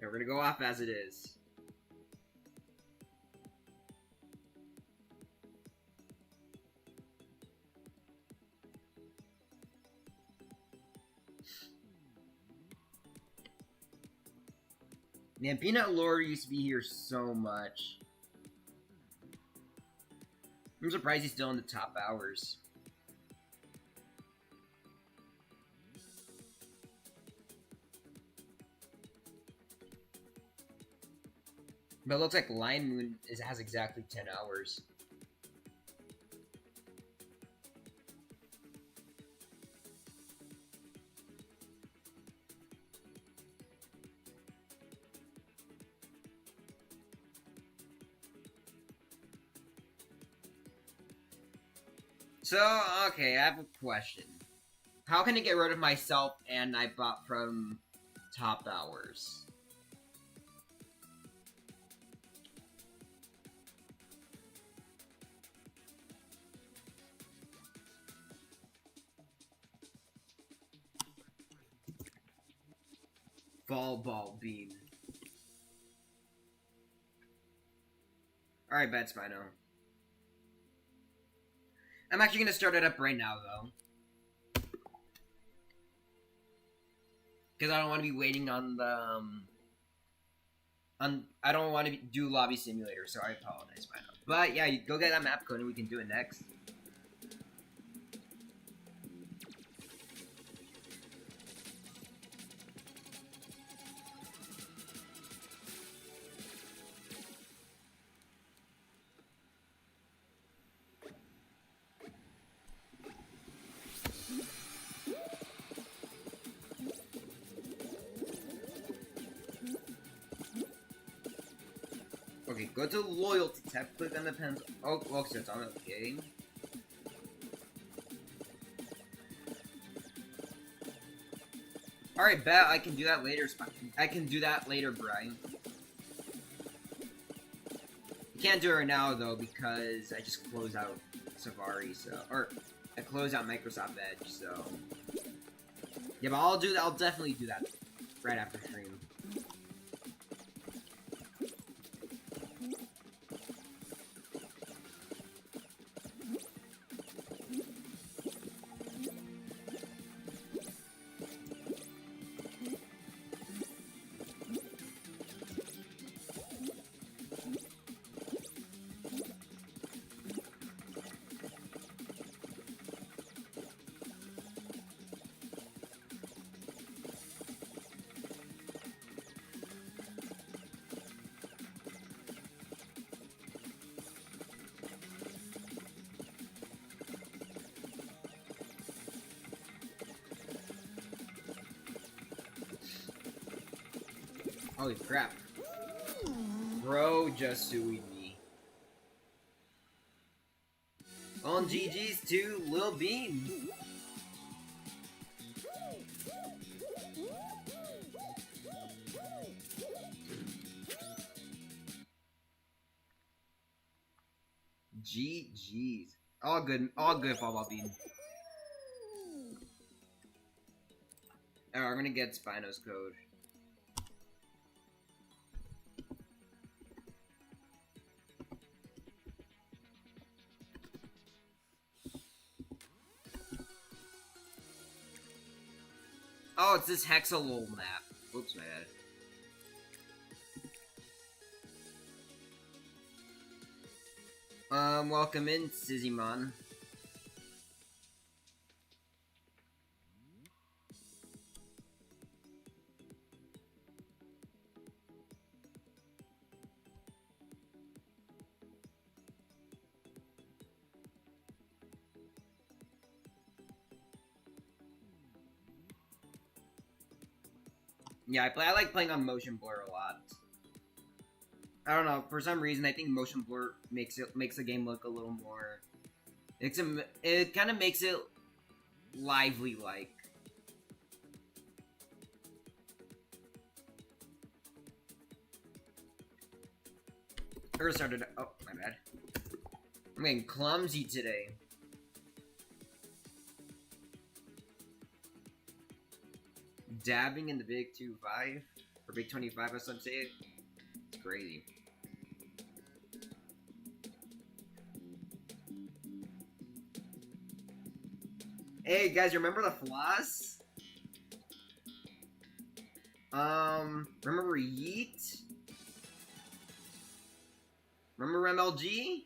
And we're gonna go off as it is. Man, Peanut Lore used to be here so much. I'm surprised he's still in the top hours. But it looks like Lion Moon has exactly 10 hours. So, okay, I have a question. How can I get rid of myself and I bought from top hours? Ball beam. Alright, bad Spino. I'm actually gonna start it up right now, though. Because I don't want to be waiting on the, I don't want to do Lobby Simulator, so I apologize, Spino. But yeah, you go get that map code and we can do it next. Okay, go to Loyalty tab, click on the pencil. Oh, so it's on, okay. Alright, bet I can do that later, I can do that later, Brian. You can't do it right now, though, because I just closed out Safari, so... Or, I closed out Microsoft Edge, so... Yeah, but I'll definitely do that right after stream. Holy crap. Bro just sued me. On GG's to Lil Bean. GG's. All good, Fall Bean. Alright, I'm gonna get Spino's code. Oh, it's this Hexalol map. Oops, my bad. Welcome in, Sizzymon. Yeah, I like playing on motion blur a lot. I don't know, for some reason I think motion blur makes the game look a little more. It kind of makes it lively like. Or started. Oh, my bad. I'm getting clumsy today. Dabbing in the big 2-5 or big 25, as some say it. It's crazy. Hey guys, remember the floss? Remember Yeet? Remember MLG?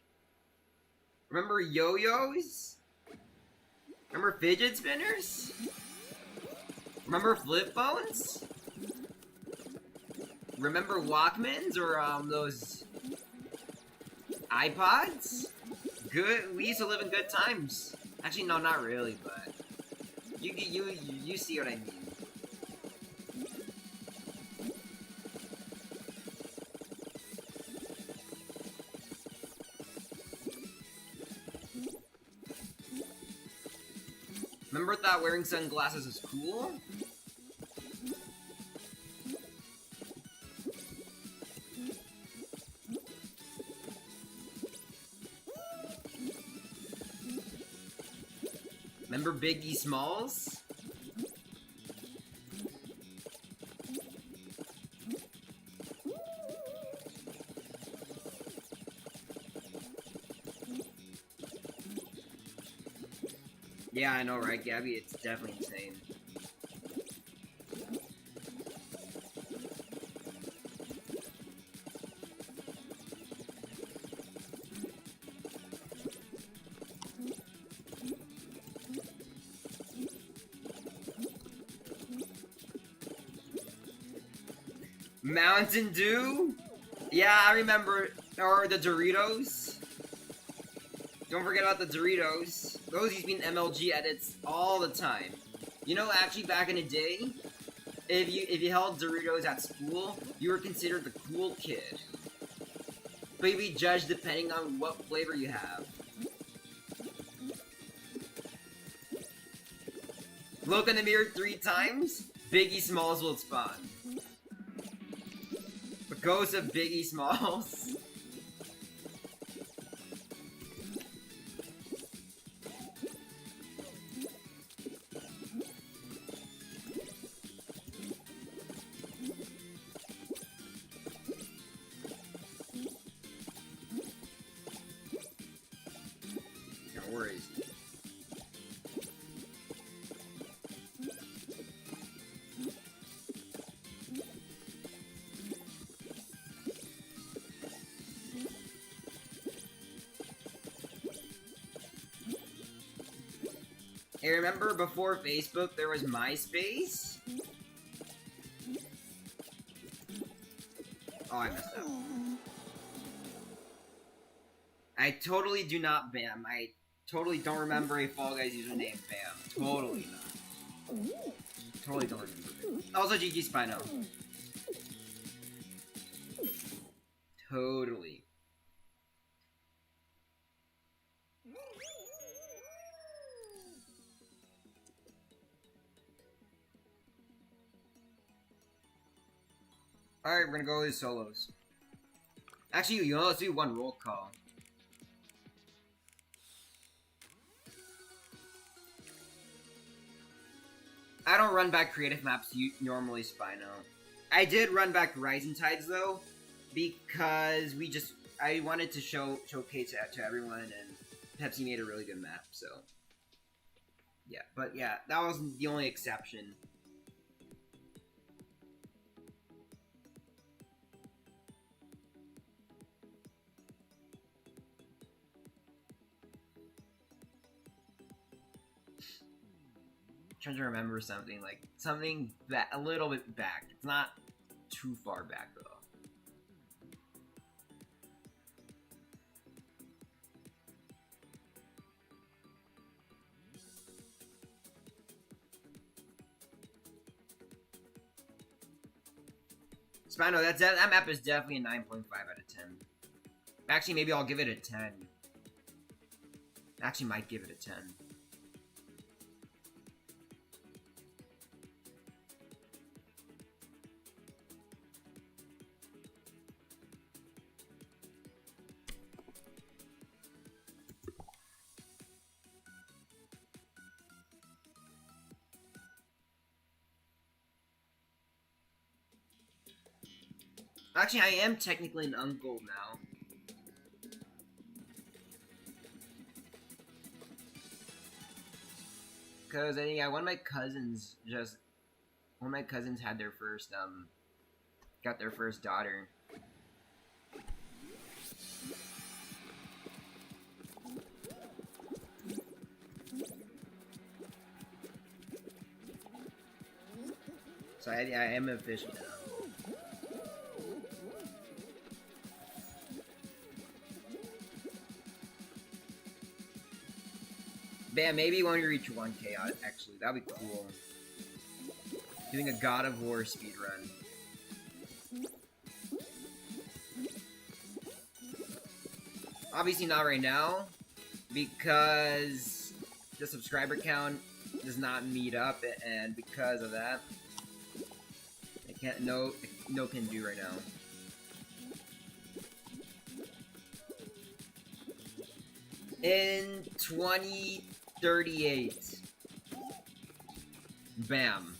Remember yo-yos? Remember fidget spinners? Remember flip phones? Remember Walkmans or those iPods? Good. We used to live in good times. Actually, no, not really, but you see what I mean. Remember that wearing sunglasses is cool? Remember Biggie Smalls? Yeah, I know, right, Gabby? It's definitely insane. Mountain Dew? Yeah, I remember. Or the Doritos. Don't forget about the Doritos. Those used to be in MLG edits all the time. You know, actually, back in the day, if you held Doritos at school, you were considered the cool kid. But you'd be judged depending on what flavor you have. Look in the mirror 3 times, Biggie Smalls will spawn. The ghost of Biggie Smalls. No worries. Hey, remember before Facebook there was MySpace? Oh, I messed up. I totally do not Bam. I totally don't remember a Fall Guys username Bam. Totally not. Totally don't remember it. Also GG Spino. Totally. Alright, we're gonna go with solos. Actually, you know, let's do one roll call. I don't run back creative maps normally, Spino. I did run back Rising Tides though, because I wanted to showcase that to everyone, and Pepsi made a really good map, so yeah. But yeah, that was the only exception. Trying to remember something a little bit back. It's not too far back though. Spino, that map is definitely a 9.5 out of 10. Actually, maybe I'll give it a 10. Actually, might give it a 10. Actually, I am technically an uncle now. Because, yeah, one of my cousins had their first, got their first daughter. So, I am official now. Man, maybe when we reach 1K, actually, that'd be cool. Doing a God of War speedrun. Obviously not right now, because the subscriber count does not meet up, and because of that, I can't, no can do right now. In 2038. Bam.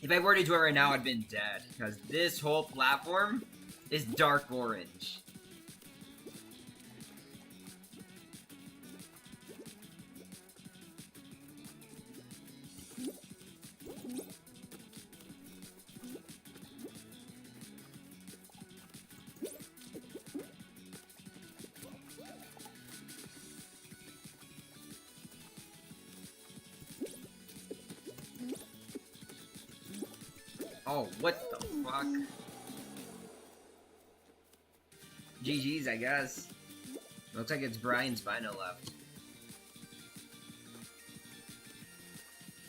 If I were to do it right now, I'd been dead, because this whole platform is dark orange. Oh, what the fuck? GG's, I guess. Looks like it's Brian Spino left.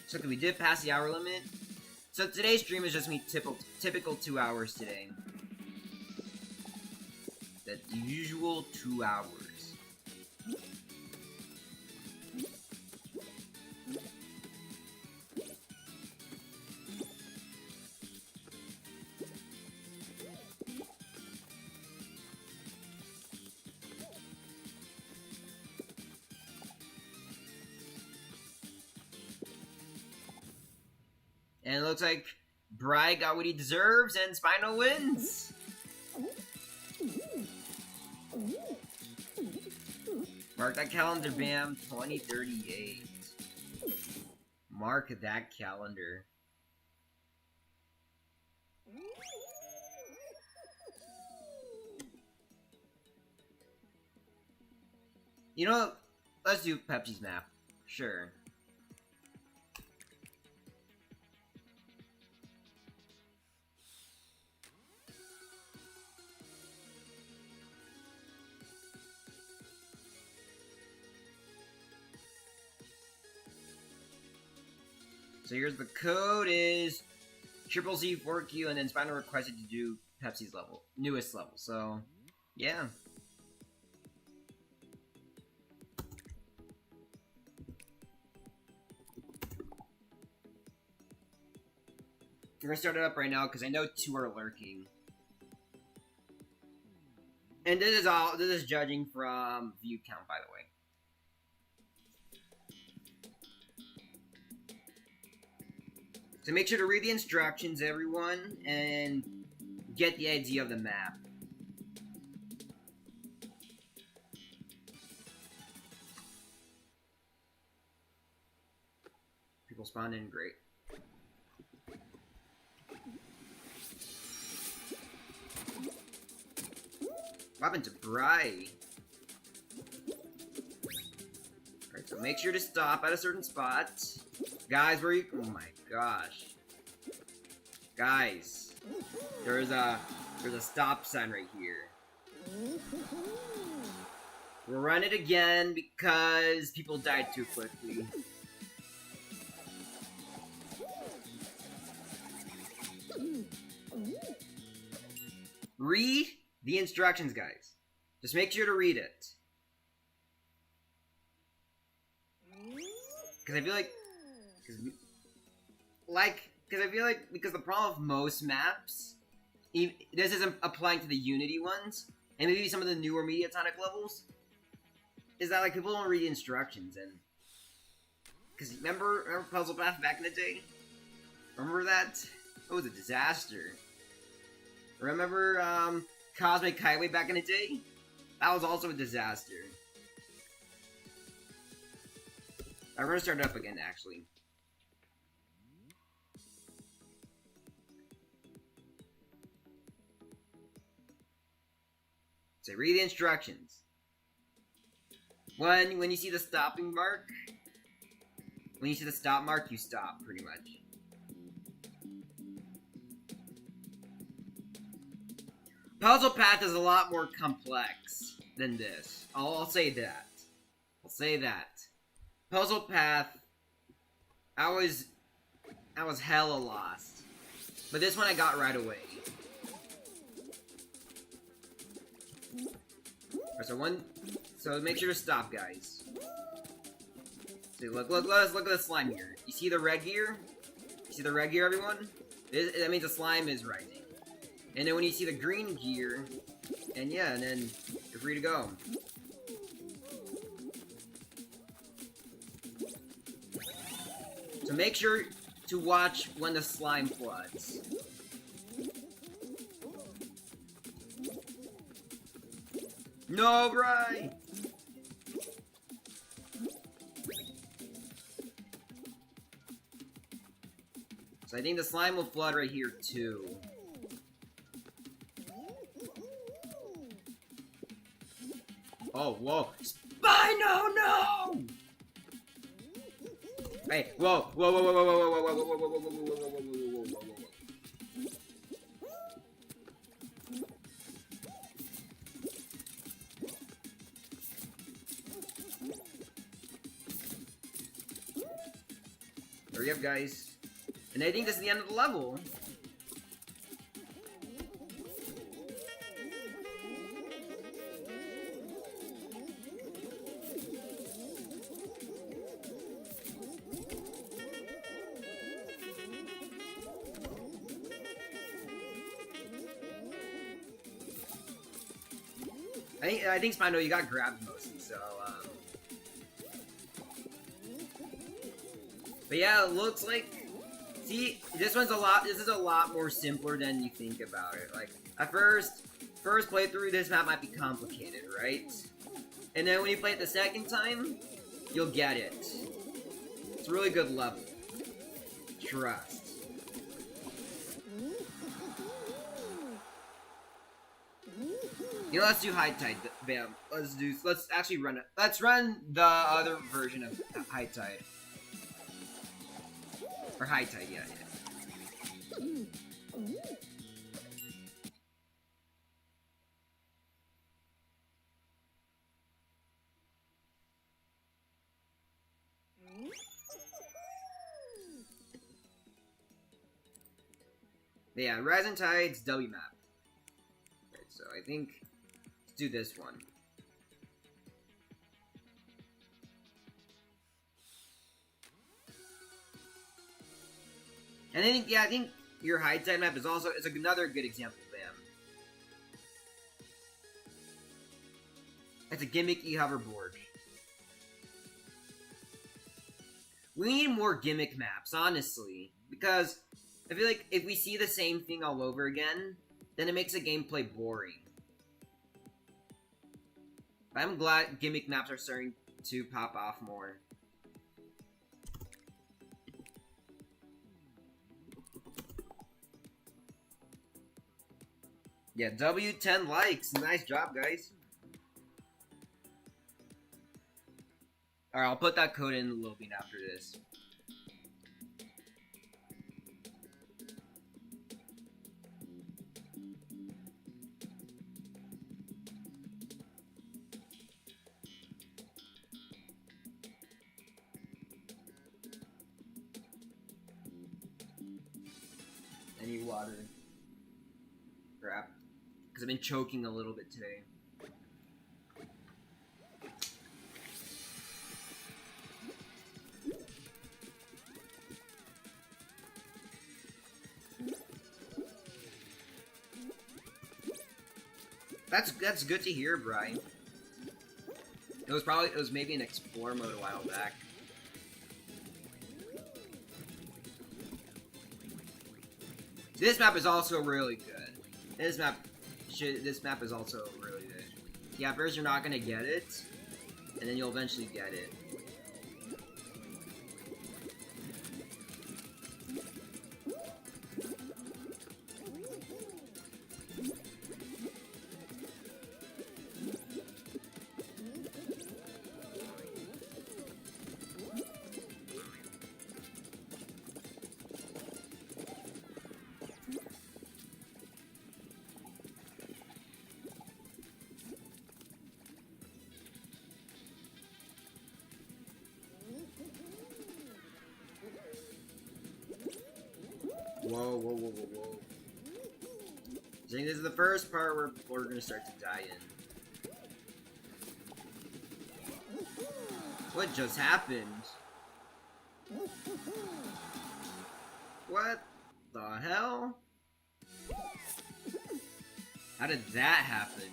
So we did pass the hour limit. So today's stream is just me typical 2 hours today. The usual 2 hours. And it looks like Bry got what he deserves, and Spino wins! Mark that calendar, bam, 2038. Mark that calendar. You know, let's do Pepsi's map. Sure. So here's the code is ZZ4Q, and then Spino requested to do Pepsi's level, newest level. So, yeah. We're gonna start it up right now because I know 2 are lurking. And this is judging from view count, by the way. So make sure to read the instructions, everyone, and get the idea of the map. People spawn in, great. What happened to Bry? Alright, so make sure to stop at a certain spot. Guys, where you... Oh my gosh. Guys. There's a stop sign right here. We'll run it again because people died too quickly. Read the instructions, guys. Just make sure to read it. Because I feel like... Because the problem with most maps... This isn't applying to the Unity ones, and maybe some of the newer Mediatonic levels, is that, like, people don't read the instructions, and... Because remember Puzzle Path back in the day? Remember that? It was a disaster. Remember, Cosmic Highway back in the day? That was also a disaster. I'm gonna start it up again, actually. So read the instructions. When you see the stopping mark, when you see the stop mark, you stop, pretty much. Puzzle Path is a lot more complex than this. I'll say that. I'll say that. Puzzle Path, I was hella lost. But this one I got right away. So make sure to stop, guys. So look at the slime here. You see the red gear? You see the red gear, everyone? That means the slime is rising. And then when you see the green gear, and then you're free to go. So make sure to watch when the slime floods. No, Bri! So I think the slime will flood right here, too. Oh, whoa. Spino, no! Hey, whoa, whoa, whoa, whoa, whoa, whoa, whoa, whoa, whoa, whoa, whoa, whoa, whoa, whoa, whoa, whoa, whoa. Hurry up, guys. And I think this is the end of the level. I think Spino, you got grabbed mostly, so, But yeah, it looks like... See, this is a lot more simpler than you think about it. Like, at first playthrough, this map might be complicated, right? And then when you play it the second time, you'll get it. It's a really good level. Trust. You know, let's do High Tide, bam. Let's actually run it. Let's run the other version of High Tide. Or High Tide, yeah. Yeah, Rise and Tide's W map. Right, so I think let's do this one. And I think your High Tide map is another good example of them. It's a gimmicky hoverboard. We need more gimmick maps, honestly, because I feel like if we see the same thing all over again, then it makes the gameplay boring. But I'm glad gimmick maps are starting to pop off more. Yeah, W10 likes. Nice job, guys. Alright, I'll put that code in a little bit after this. I need water. Crap. Because I've been choking a little bit today. That's good to hear, Brian. It was maybe an explore mode a while back. This map is also really good. This map is also really good. Yeah, first you're not gonna get it, and then you'll eventually get it. Whoa. I think this is the first part where we're gonna start to die in. What just happened? What the hell? How did that happen?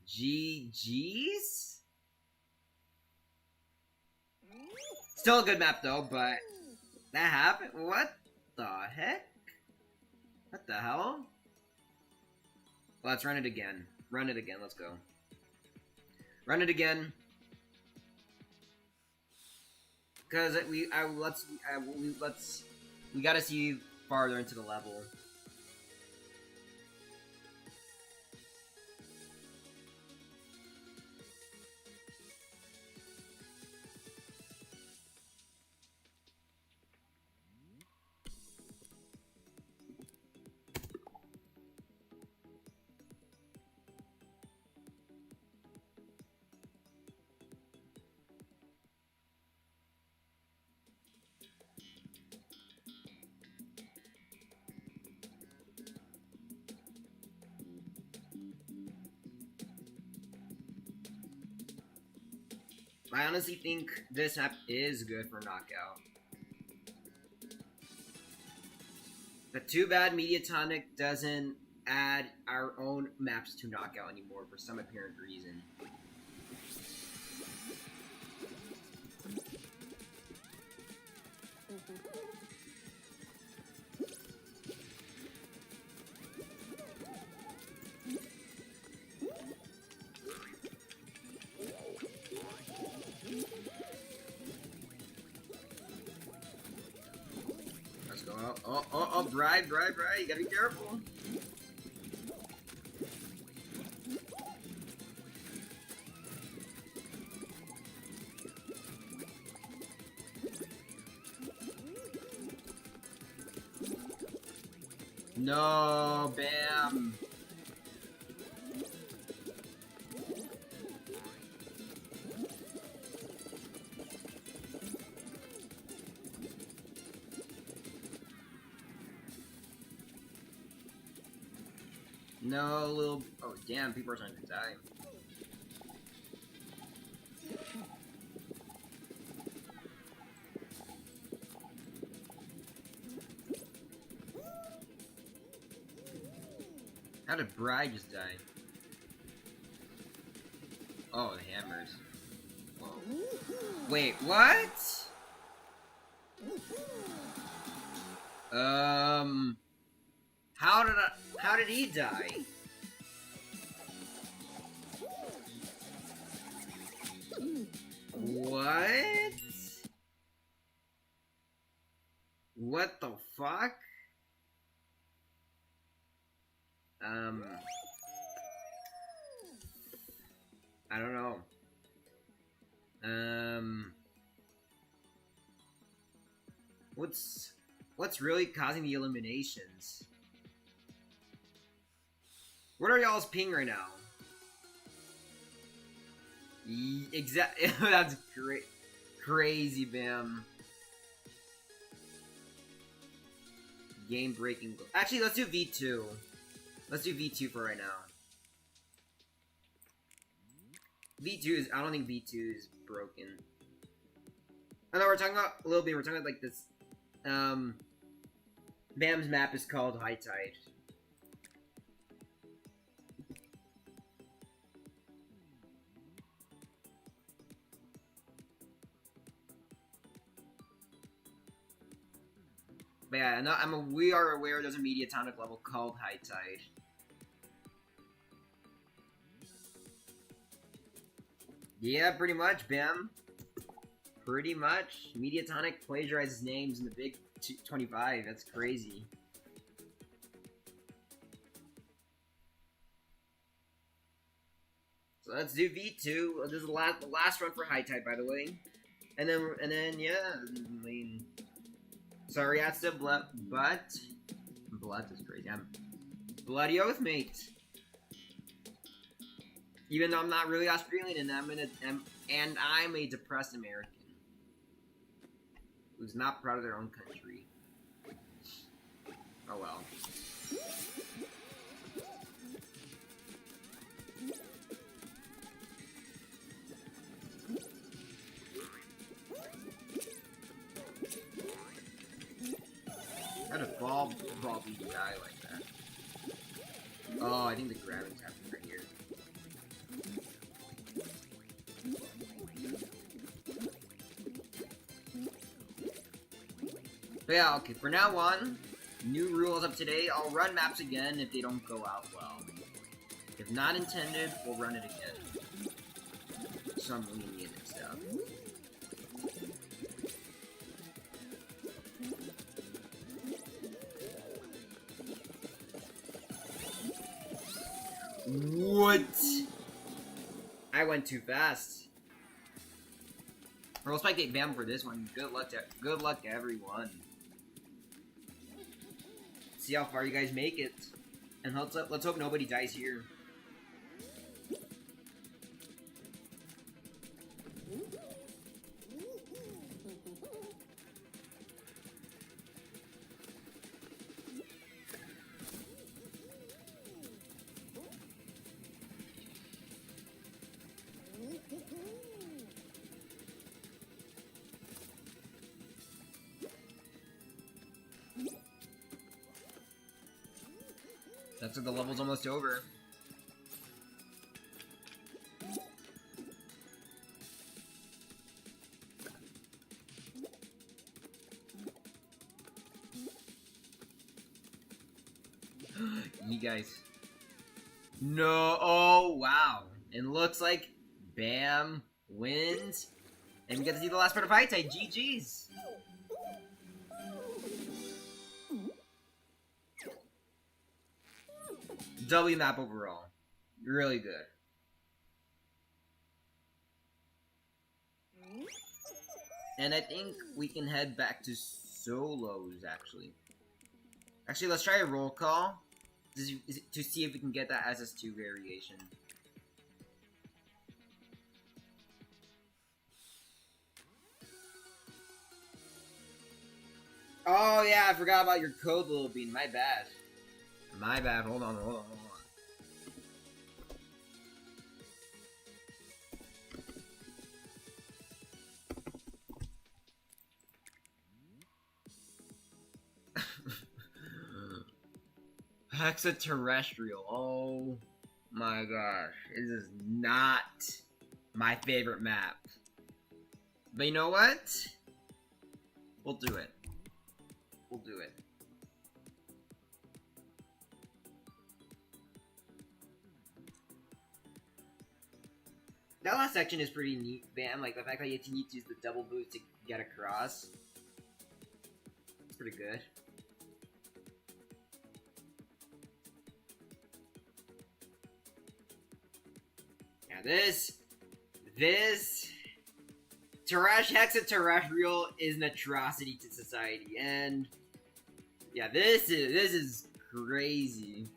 GG's? Still a good map though, but that happened? What the heck? What the hell? Let's run it again. Run it again, let's go. Run it again. Cause we gotta see farther into the level. I honestly think this map is good for knockout. But too bad Mediatonic doesn't add our own maps to knockout anymore for some apparent reason. Oh, Bride, you gotta be careful. No, bam. No, little... Oh, damn, people are starting to die. How did Bride just die? Oh, the hammers. Whoa. Wait, what? How did he die? What? What the fuck? I don't know. What's really causing the eliminations? What are y'all's ping right now? Exactly. That's great. Crazy, Bam. Game breaking. Actually, let's do V2. Let's do V2 for right now. V2 is. I don't think V2 is broken. I know we're talking about Loobies. We're talking about like this. Bam's map is called High Tide. But yeah, no, we are aware there's a mediatonic level called High Tide. Yeah, pretty much, Bam. Pretty much. Mediatonic plagiarizes names in the Big 25. That's crazy. So let's do V2. This is the last run for High Tide, by the way. And then yeah, I mean, sorry, that's the blood is crazy. I'm bloody oath, mate. Even though I'm not really Australian, and I'm a depressed American who's not proud of their own country. Oh well. How did ball probably die like that? Oh, I think the grabbing's happening right here. But yeah, okay, for now on, new rules of today, I'll run maps again if they don't go out well. If not intended, we'll run it again. Some lenient and stuff. What? I went too fast. We'll spectate Bam for this one. Good luck to everyone. See how far you guys make it, and let's hope nobody dies here. That's what the level's almost over. You guys. No, oh wow. It looks like Bam wins. And we get to see the last part of High Tide. GG's. W map overall. Really good. And I think we can head back to solos, actually. Actually, let's try a roll call to see if we can get that SS2 variation. Oh yeah, I forgot about your code, Little Bean. My bad. My bad. Hold on. Hexaterrestrial. Oh my gosh. This is not my favorite map. But you know what? We'll do it. We'll do it. That last section is pretty neat, Bam. Like the fact that you need to use the double boost to get across. It's pretty good. Now this Hexaterrestrial is an atrocity to society, and yeah, this is crazy.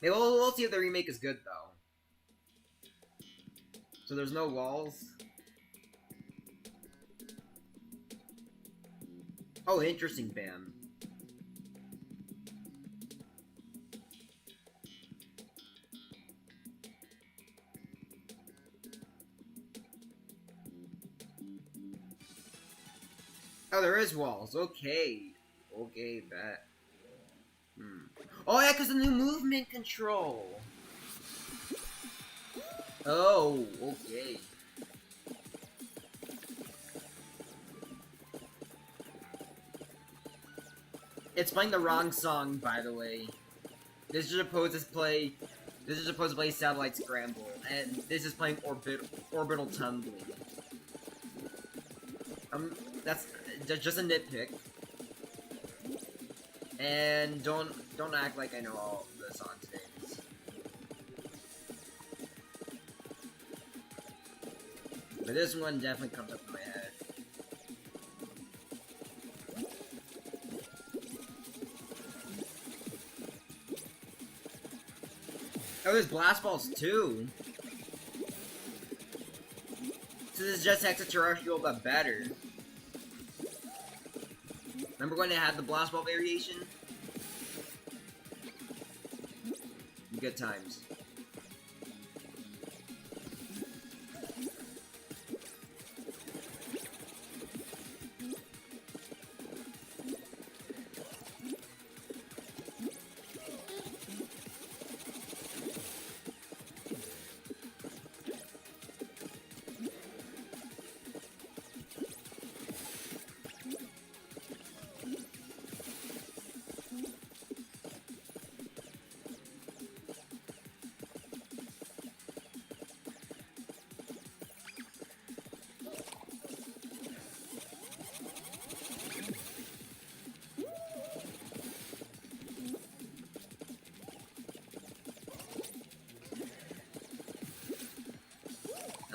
Hey, we'll see if the remake is good, though. So there's no walls. Oh, interesting, Bam. Oh, there is walls. Okay. Okay, bet. Oh, yeah, because the new movement control. Oh, okay. It's playing the wrong song, by the way. This is supposed to play Satellite Scramble, and this is playing Orbital Tumbling. That's just a nitpick. And don't act like I know all the songs names. But this one definitely comes up in my head. Oh, there's blast balls too. So this is just extraterrestrial but better. Remember when they had the blast ball variation? Good times.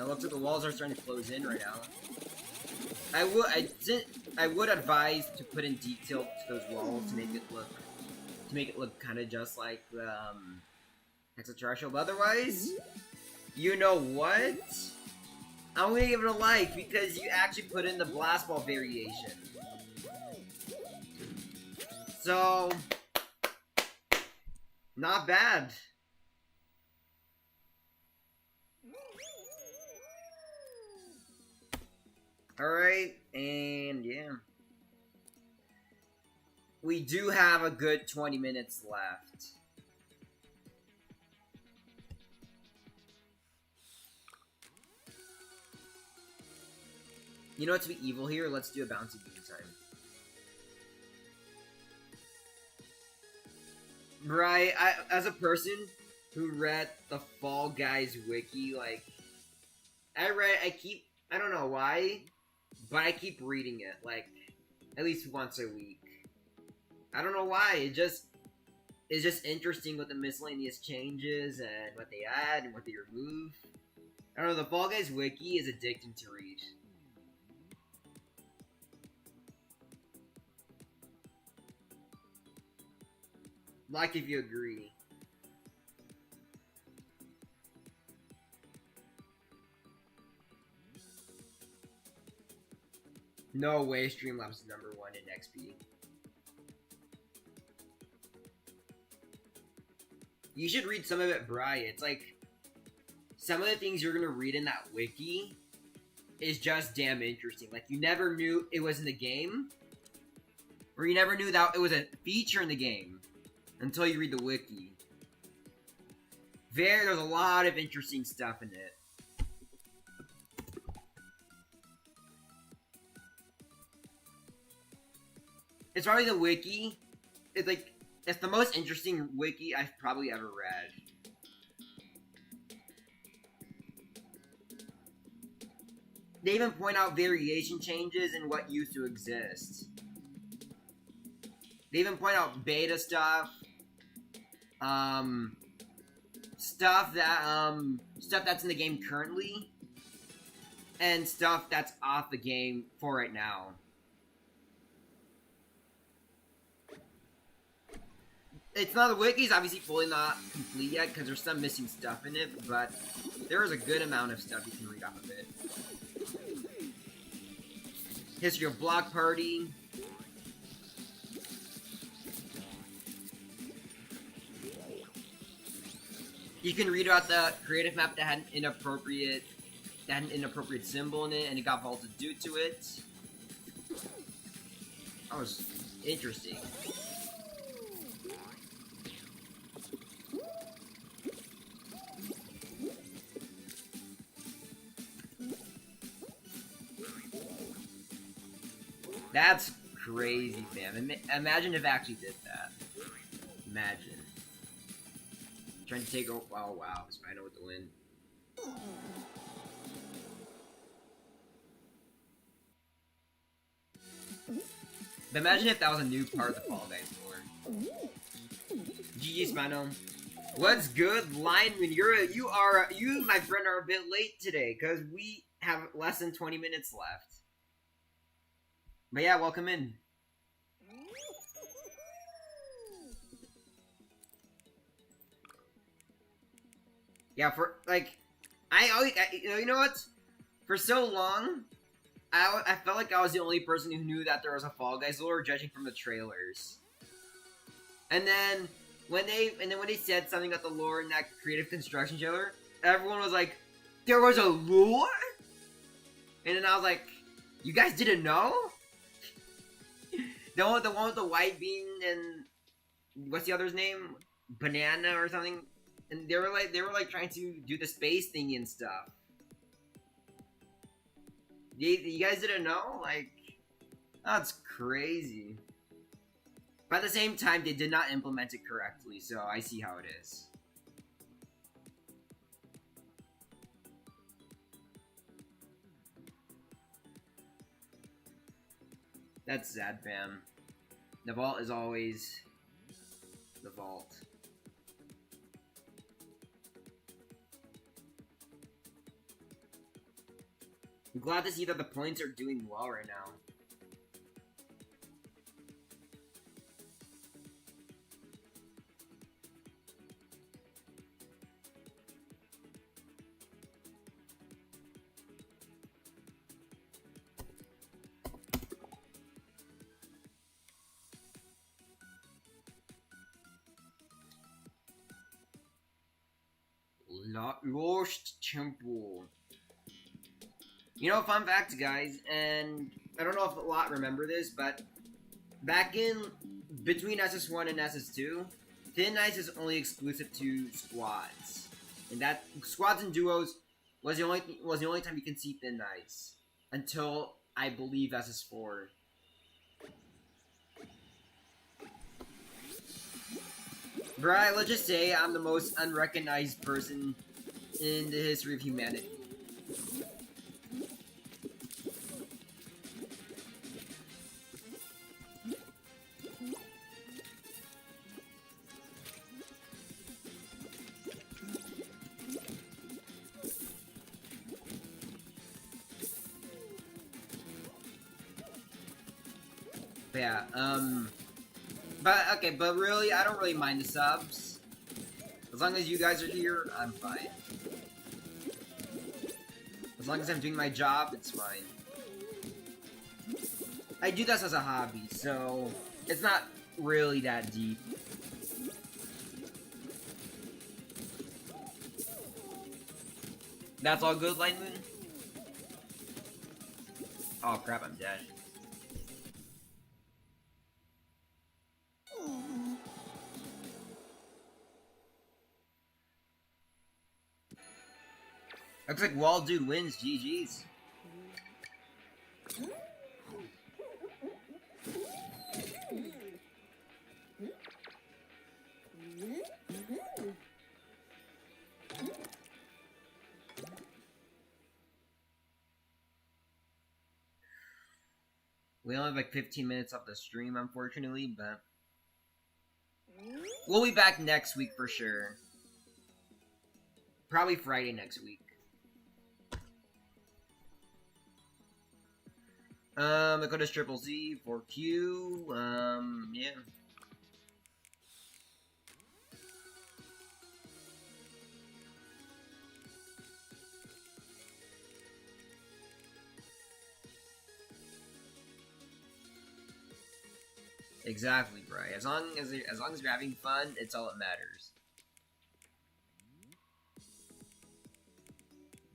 It looks like the walls are starting to close in right now. I would advise to put in detail to those walls to make it look kind of just like the extraterrestrial. But otherwise, you know what? I'm gonna give it a like because you actually put in the blast ball variation. So, not bad. Alright, and yeah. We do have a good 20 minutes left. You know what, to be evil here? Let's do a bouncy bean time. Right, as a person who read the Fall Guys wiki, like, I don't know why, but I keep reading it, like, at least once a week. I don't know why, it's just interesting with the miscellaneous changes and what they add and what they remove. I don't know, the Fall Guys wiki is addicting to read. Like if you agree. No way Streamlabs is #1 in XP. You should read some of it, Bri. It's like, some of the things you're gonna read in that wiki is just damn interesting. Like, you never knew it was in the game, or you never knew that it was a feature in the game until you read the wiki. There's a lot of interesting stuff in it. It's probably the wiki. It's the most interesting wiki I've probably ever read. They even point out variation changes in what used to exist. They even point out beta stuff. Stuff that's in the game currently. And stuff that's off the game for right now. It's not, the wiki's obviously fully not complete yet because there's some missing stuff in it, but there is a good amount of stuff you can read off of it. History of Block Party. You can read about the creative map that had an inappropriate symbol in it, and it got vaulted due to it. That was interesting. That's crazy, fam. Imagine if it actually did that. Imagine. Trying to take a... Oh, wow. Spino with the win. But imagine if that was a new part of the Fall Guys lore. GG, Spino. What's good, lineman? You, my friend, are a bit late today, because we have less than 20 minutes left. But yeah, welcome in. Yeah, for, like, you know what? For so long, I felt like I was the only person who knew that there was a Fall Guys lore, judging from the trailers. And then, when they said something about the lore in that creative construction trailer, everyone was like, there was a lore? And then I was like, you guys didn't know? The one with the white bean and what's the other's name? Banana or something. And they were like trying to do the space thingy and stuff. You guys didn't know? Like, that's crazy. But at the same time, they did not implement it correctly, so I see how it is. That's sad, fam. The vault is always the vault. I'm glad to see that the points are doing well right now. Lost Temple. You know, fun fact, guys, and I don't know if a lot remember this, but back in between SS1 and SS2, Thin Ice is only exclusive to squads, and that squads and duos was the only time you can see Thin Ice until I believe SS4. Right, let's just say I'm the most unrecognized person in the history of humanity. But yeah, but really, I don't really mind the subs. As long as you guys are here, I'm fine. As long as I'm doing my job, it's fine. I do this as a hobby, so it's not really that deep. That's all good, Light Moon? Oh crap, I'm dead. Looks like Wall Dude wins. GG's. We only have like 15 minutes off the stream, unfortunately, but we'll be back next week for sure. Probably Friday next week. I go to Triple Z for Q. Yeah. Exactly, Bri. As long as you're having fun, it's all that matters.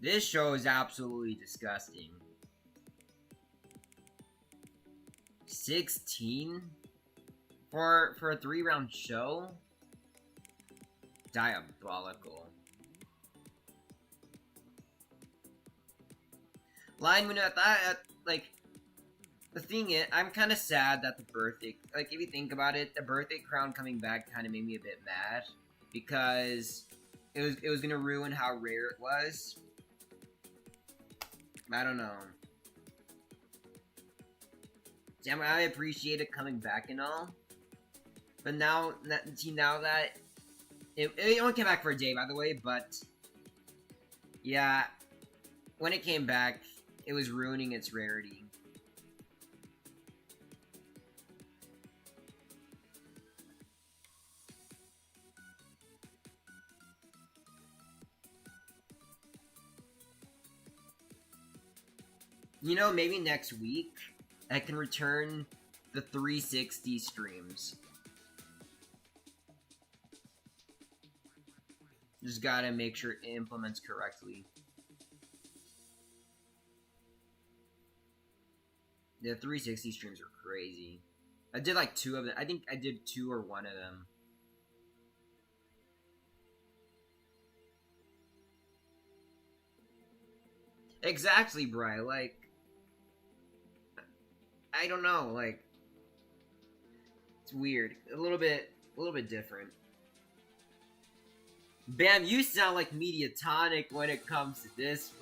This show is absolutely disgusting. 16 for a 3-round show? Diabolical. Line when I thought like the thing is, I'm kind of sad that the birthday, like if you think about it, the birthday crown coming back kind of made me a bit mad because it was gonna ruin how rare it was. I don't know. Damn, I appreciate it coming back and all, but now that it only came back for a day, by the way, but yeah, when it came back, it was ruining its rarity. You know, maybe next week I can return the 360 streams. Just gotta make sure it implements correctly. The 360 streams are crazy. I did like 2 of them. I think I did 2 or 1 of them. Exactly, Bri. Like, I don't know. Like, it's weird. A little bit different. Bam, you sound like Mediatonic when it comes to this.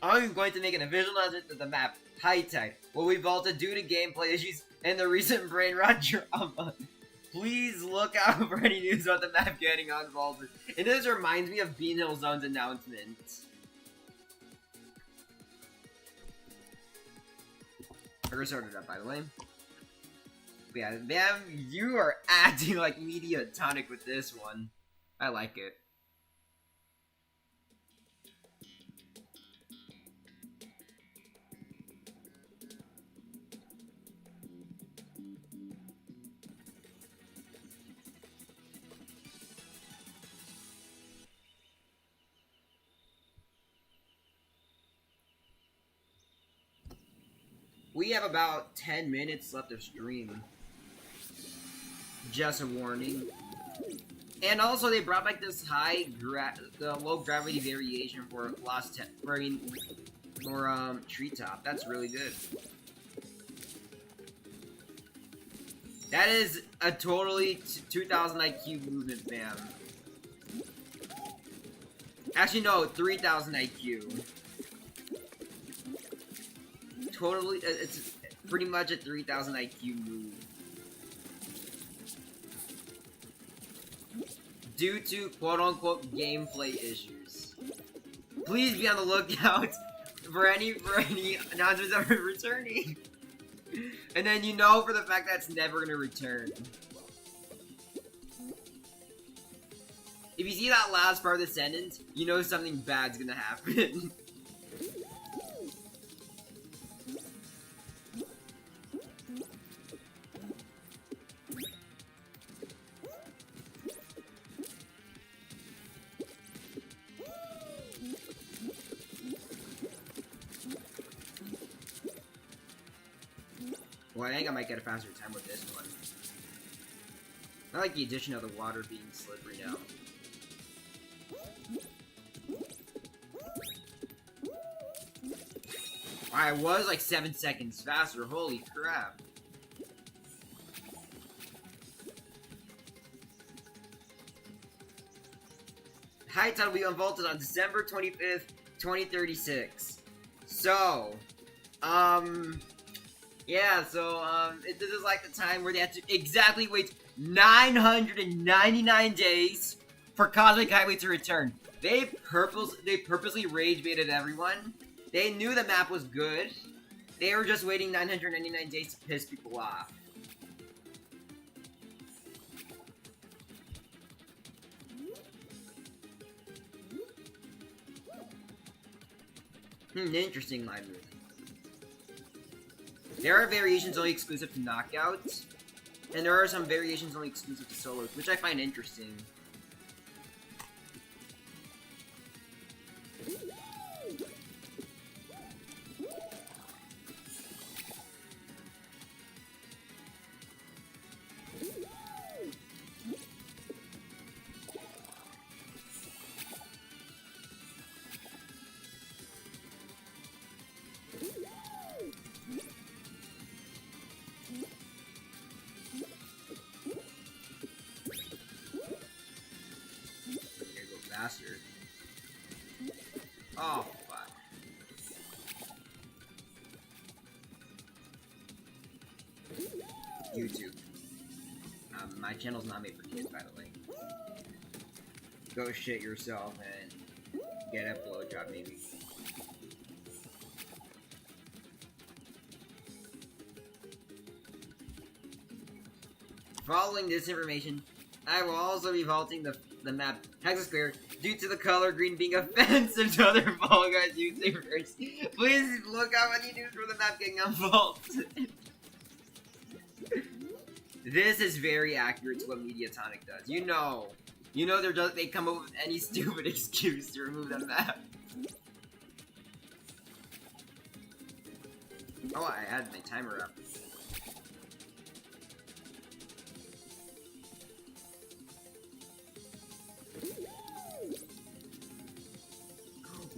I'm going to make an official announcement to the map, High Tide, will be vaulted due to gameplay issues and the recent brain rot drama. Please look out for any news about the map getting unvaulted. And this reminds me of Bean Hill Zone's announcement. I restarted it up, by the way. But yeah, Bam, you are acting like Mediatonic with this one. I like it. We have about 10 minutes left of stream. Just a warning. And also, they brought back this low gravity variation for treetop. That's really good. That is a totally 2000 IQ movement, fam. Actually, no, 3000 IQ. Totally, it's pretty much a 3000 IQ move. Due to quote-unquote gameplay issues. Please be on the lookout for any announcements that are returning. And then you know for the fact that it's never gonna return. If you see that last part of the sentence, you know something bad's gonna happen. Well, I think I might get a faster time with this one. I like the addition of the water being slippery now. I was like 7 seconds faster, holy crap. High Tide will be unvaulted on December 25th, 2036. So, yeah, so, this is like the time where they have to exactly wait 999 days for Cosmic Highway to return. They purposely rage baited everyone. They knew the map was good. They were just waiting 999 days to piss people off. Interesting line movement. There are variations only exclusive to Knockout, and there are some variations only exclusive to Solos, which I find interesting. Faster. Oh, fuck. YouTube. My channel's not made for kids, by the way. Go shit yourself and get a blowjob, maybe. Following this information, I will also be vaulting the map Hexasquare due to the color green being offensive to other Fall Guys YouTubers. Please look out what you do for the map getting unvaulted. This is very accurate to what Mediatonic does. You know they come up with any stupid excuse to remove the map. Oh, I had my timer up.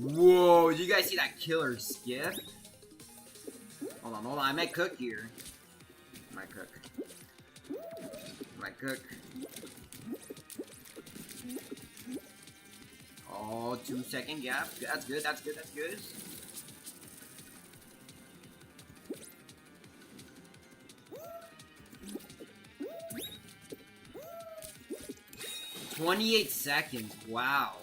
Whoa, did you guys see that killer skip? Hold on, I might cook here. Might cook. Oh, 2-second gap. That's good. 28 seconds. Wow.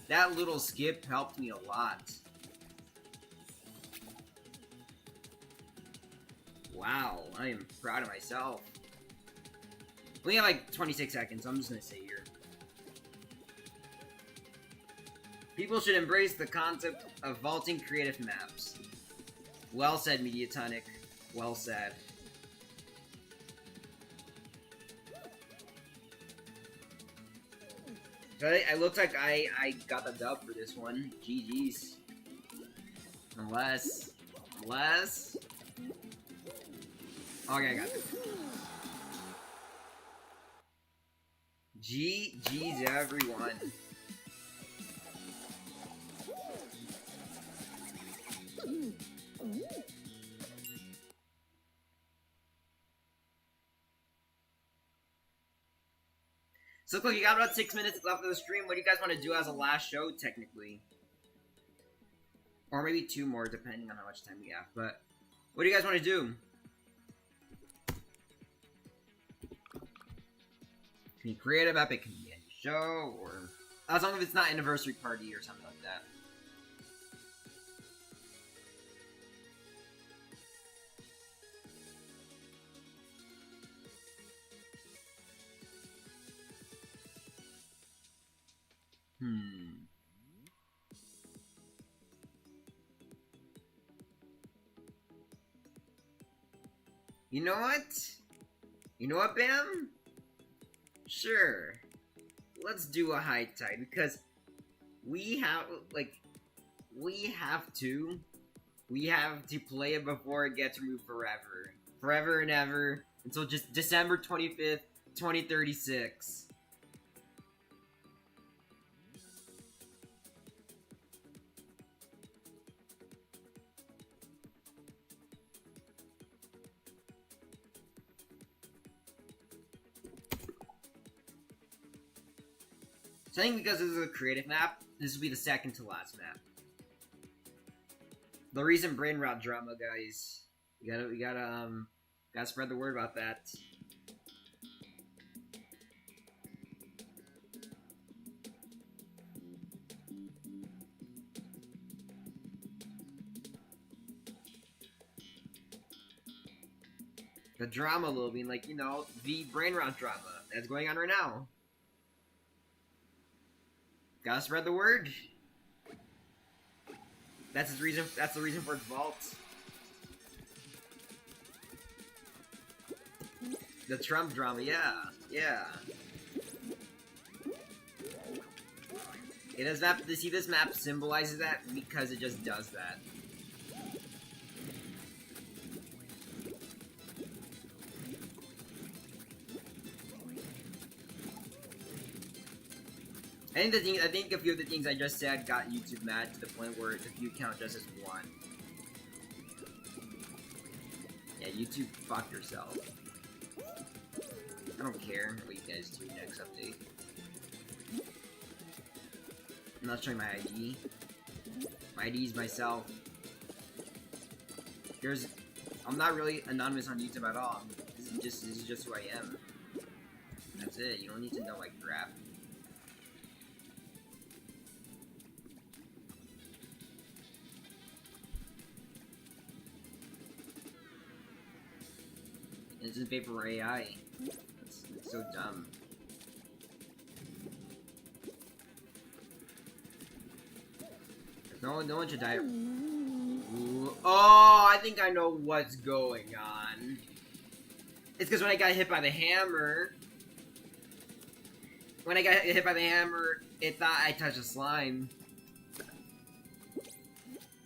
That little skip helped me a lot. Wow, I am proud of myself. We have like 26 seconds, so I'm just gonna say here. People should embrace the concept of vaulting creative maps. Well said, Mediatonic. Well said. It looks like I got the dub for this one. GG's. Unless... Okay, I got it. GG's, everyone. So look, you got about 6 minutes left of the stream. What do you guys want to do as a last show, technically? Or maybe 2 more, depending on how much time we have. But, what do you guys want to do? Can you create a map? It can be any show, or... As long as it's not anniversary party or something like that. You know what? You know what, Bam? Sure. Let's do a high tide, because we have to play it before it gets removed forever. Forever and ever. Until just December 25th, 2036. So I think because this is a creative map, this will be the second to last map. The recent brain rot drama, guys. We gotta spread the word about that. The drama, Loobies, like, you know, the brain rot drama that's going on right now. Gotta spread the word. That's his reason. That's the reason for its vault. The Trump drama, yeah, yeah. It does that. See, this map symbolizes that because it just does that. I think a few of the things I just said got YouTube mad to the point where the view count just as 1. Yeah, YouTube, fuck yourself. I don't care what you guys do next update. I'm not showing my ID. My ID is myself. I'm not really anonymous on YouTube at all. This is just who I am. That's it. You don't need to know like crap. This is paper AI. It's so dumb. No one should die. Ooh. Oh, I think I know what's going on. It's because when I got hit by the hammer, it thought I touched a slime.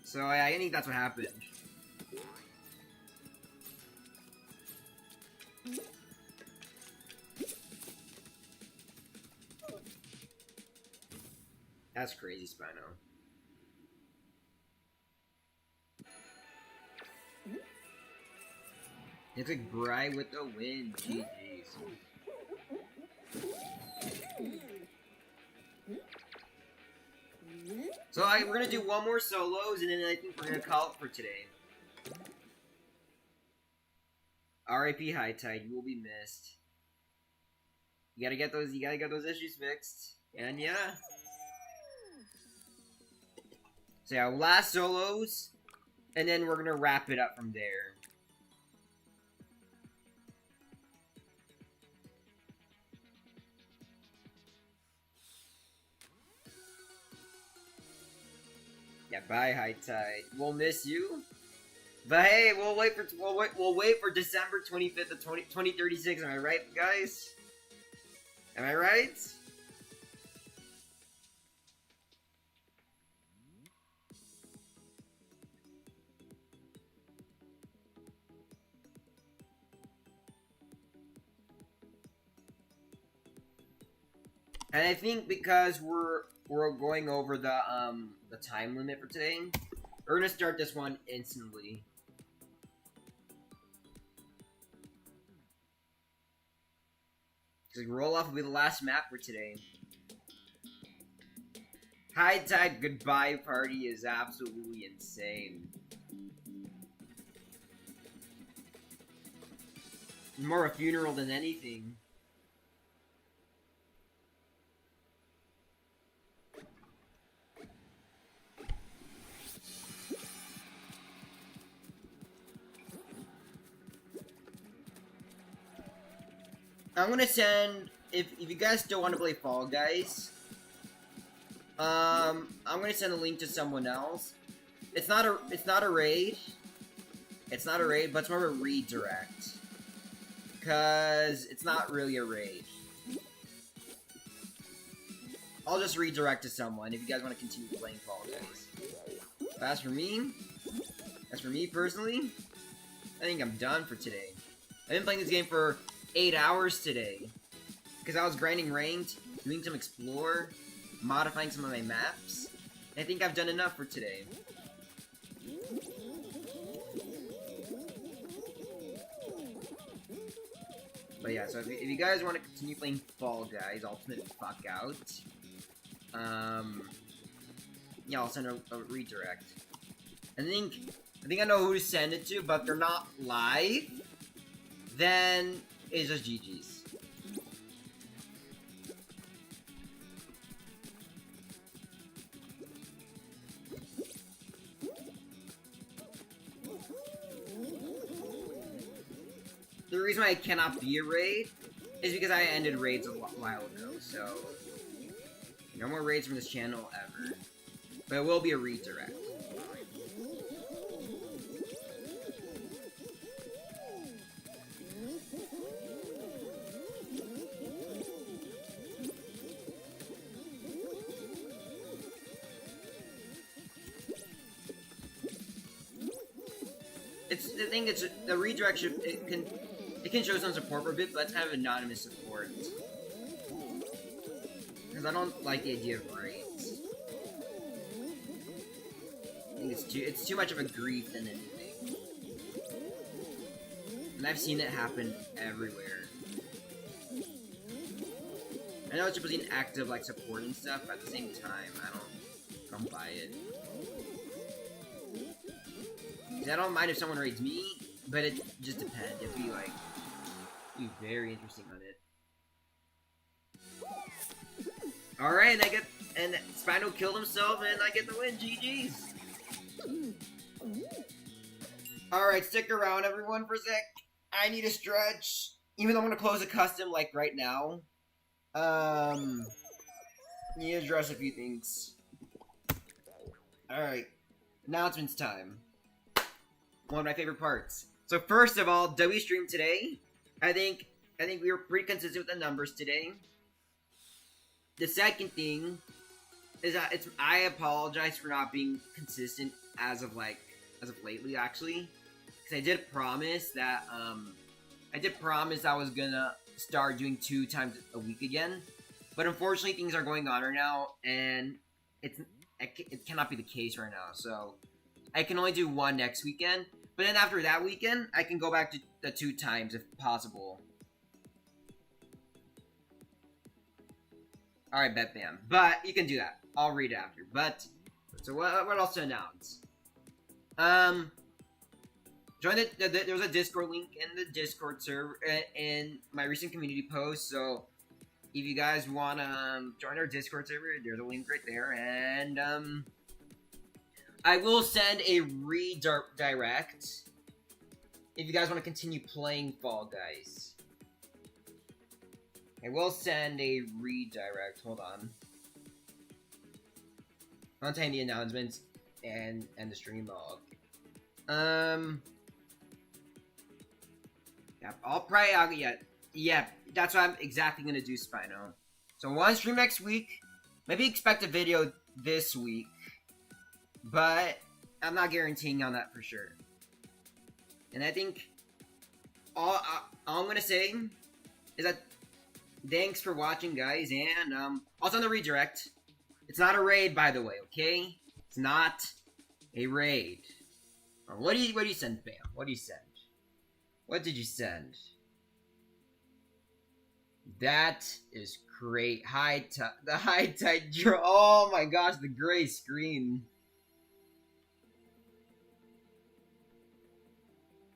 So I think that's what happened. That's crazy, Spino. Looks like Bry with the win. GG's. So we're gonna do one more solos, and then I think we're gonna call it for today. R.I.P. High Tide, you will be missed. You gotta get those issues fixed, and yeah. So yeah, last solos, and then we're gonna wrap it up from there. Yeah, bye, High Tide. We'll miss you, but hey, we'll wait for December 25th of 2036. Am I right, guys? Am I right? And I think because we're going over the time limit for today, we're gonna start this one instantly. Because roll off will be the last map for today. High Tide goodbye party is absolutely insane. More a funeral than anything. I'm gonna send, if you guys still want to play Fall Guys, I'm gonna send a link to someone else. It's not a raid. It's not a raid, but it's more of a redirect. Cause it's not really a raid. I'll just redirect to someone if you guys want to continue playing Fall Guys. But as for me personally, I think I'm done for today. I've been playing this game for 8 hours today. Because I was grinding ranked, doing some explore, modifying some of my maps. And I think I've done enough for today. But yeah, so if you guys want to continue playing Fall Guys, Ultimate Fuck Out, yeah, I'll send a redirect. I think I know who to send it to, but if they're not live, then it's just GG's. The reason why I cannot be a raid is because I ended raids a while ago, so no more raids from this channel ever. But it will be a redirect. the thing is the redirect should, it can show some support for a bit, but it's kind of anonymous support. Because I don't like the idea of raids. I think it's too much of a grief than anything. And I've seen it happen everywhere. I know it's supposed to be an act of like supporting stuff, but at the same time, I don't buy it. I don't mind if someone raids me, but it just depends. It'd be like, very interesting on it. Alright, and Spino killed himself, and I get the win. GG's. Alright, stick around, everyone, for a sec. I need a stretch. Even though I'm gonna close a custom, like, right now. Need to address a few things. Alright. Announcements time. One of my favorite parts. So first of all, W stream today. I think we were pretty consistent with the numbers today. The second thing is that I apologize for not being consistent as of lately, actually, because I did promise that I was gonna start doing 2 times a week again, but unfortunately things are going on right now, and it cannot be the case right now. So I can only do 1 next weekend, but then after that weekend, I can go back to the 2 times if possible. Alright, bet bam. But you can do that. I'll read it after. But, so what else to announce? Join there was a Discord link in the Discord server in my recent community post, so if you guys want to join our Discord server, there's a link right there, and I will send a redirect if you guys want to continue playing Fall Guys. I will send a redirect. Hold on. I'll tell you the announcements and the stream log. Yeah, I'll probably yeah. That's what I'm exactly gonna do, Spino. So 1 stream next week. Maybe expect a video this week, but I'm not guaranteeing on that for sure. And I think all I'm gonna say is that thanks for watching, guys, and also on the redirect. It's not a raid, by the way, okay? It's not a raid. What do you send, Bam? What do you send? What did you send? That is great. The high tide draw. Oh my gosh, the gray screen.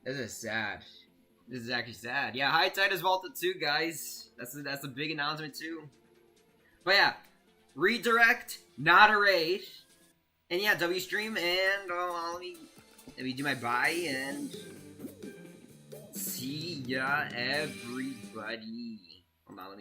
This is sad. This is actually sad. Yeah, high tide is vaulted too, guys. That's a big announcement too. But yeah, redirect, not a raid. And yeah, W stream, and let me do my bye, and see ya, everybody. Hold on,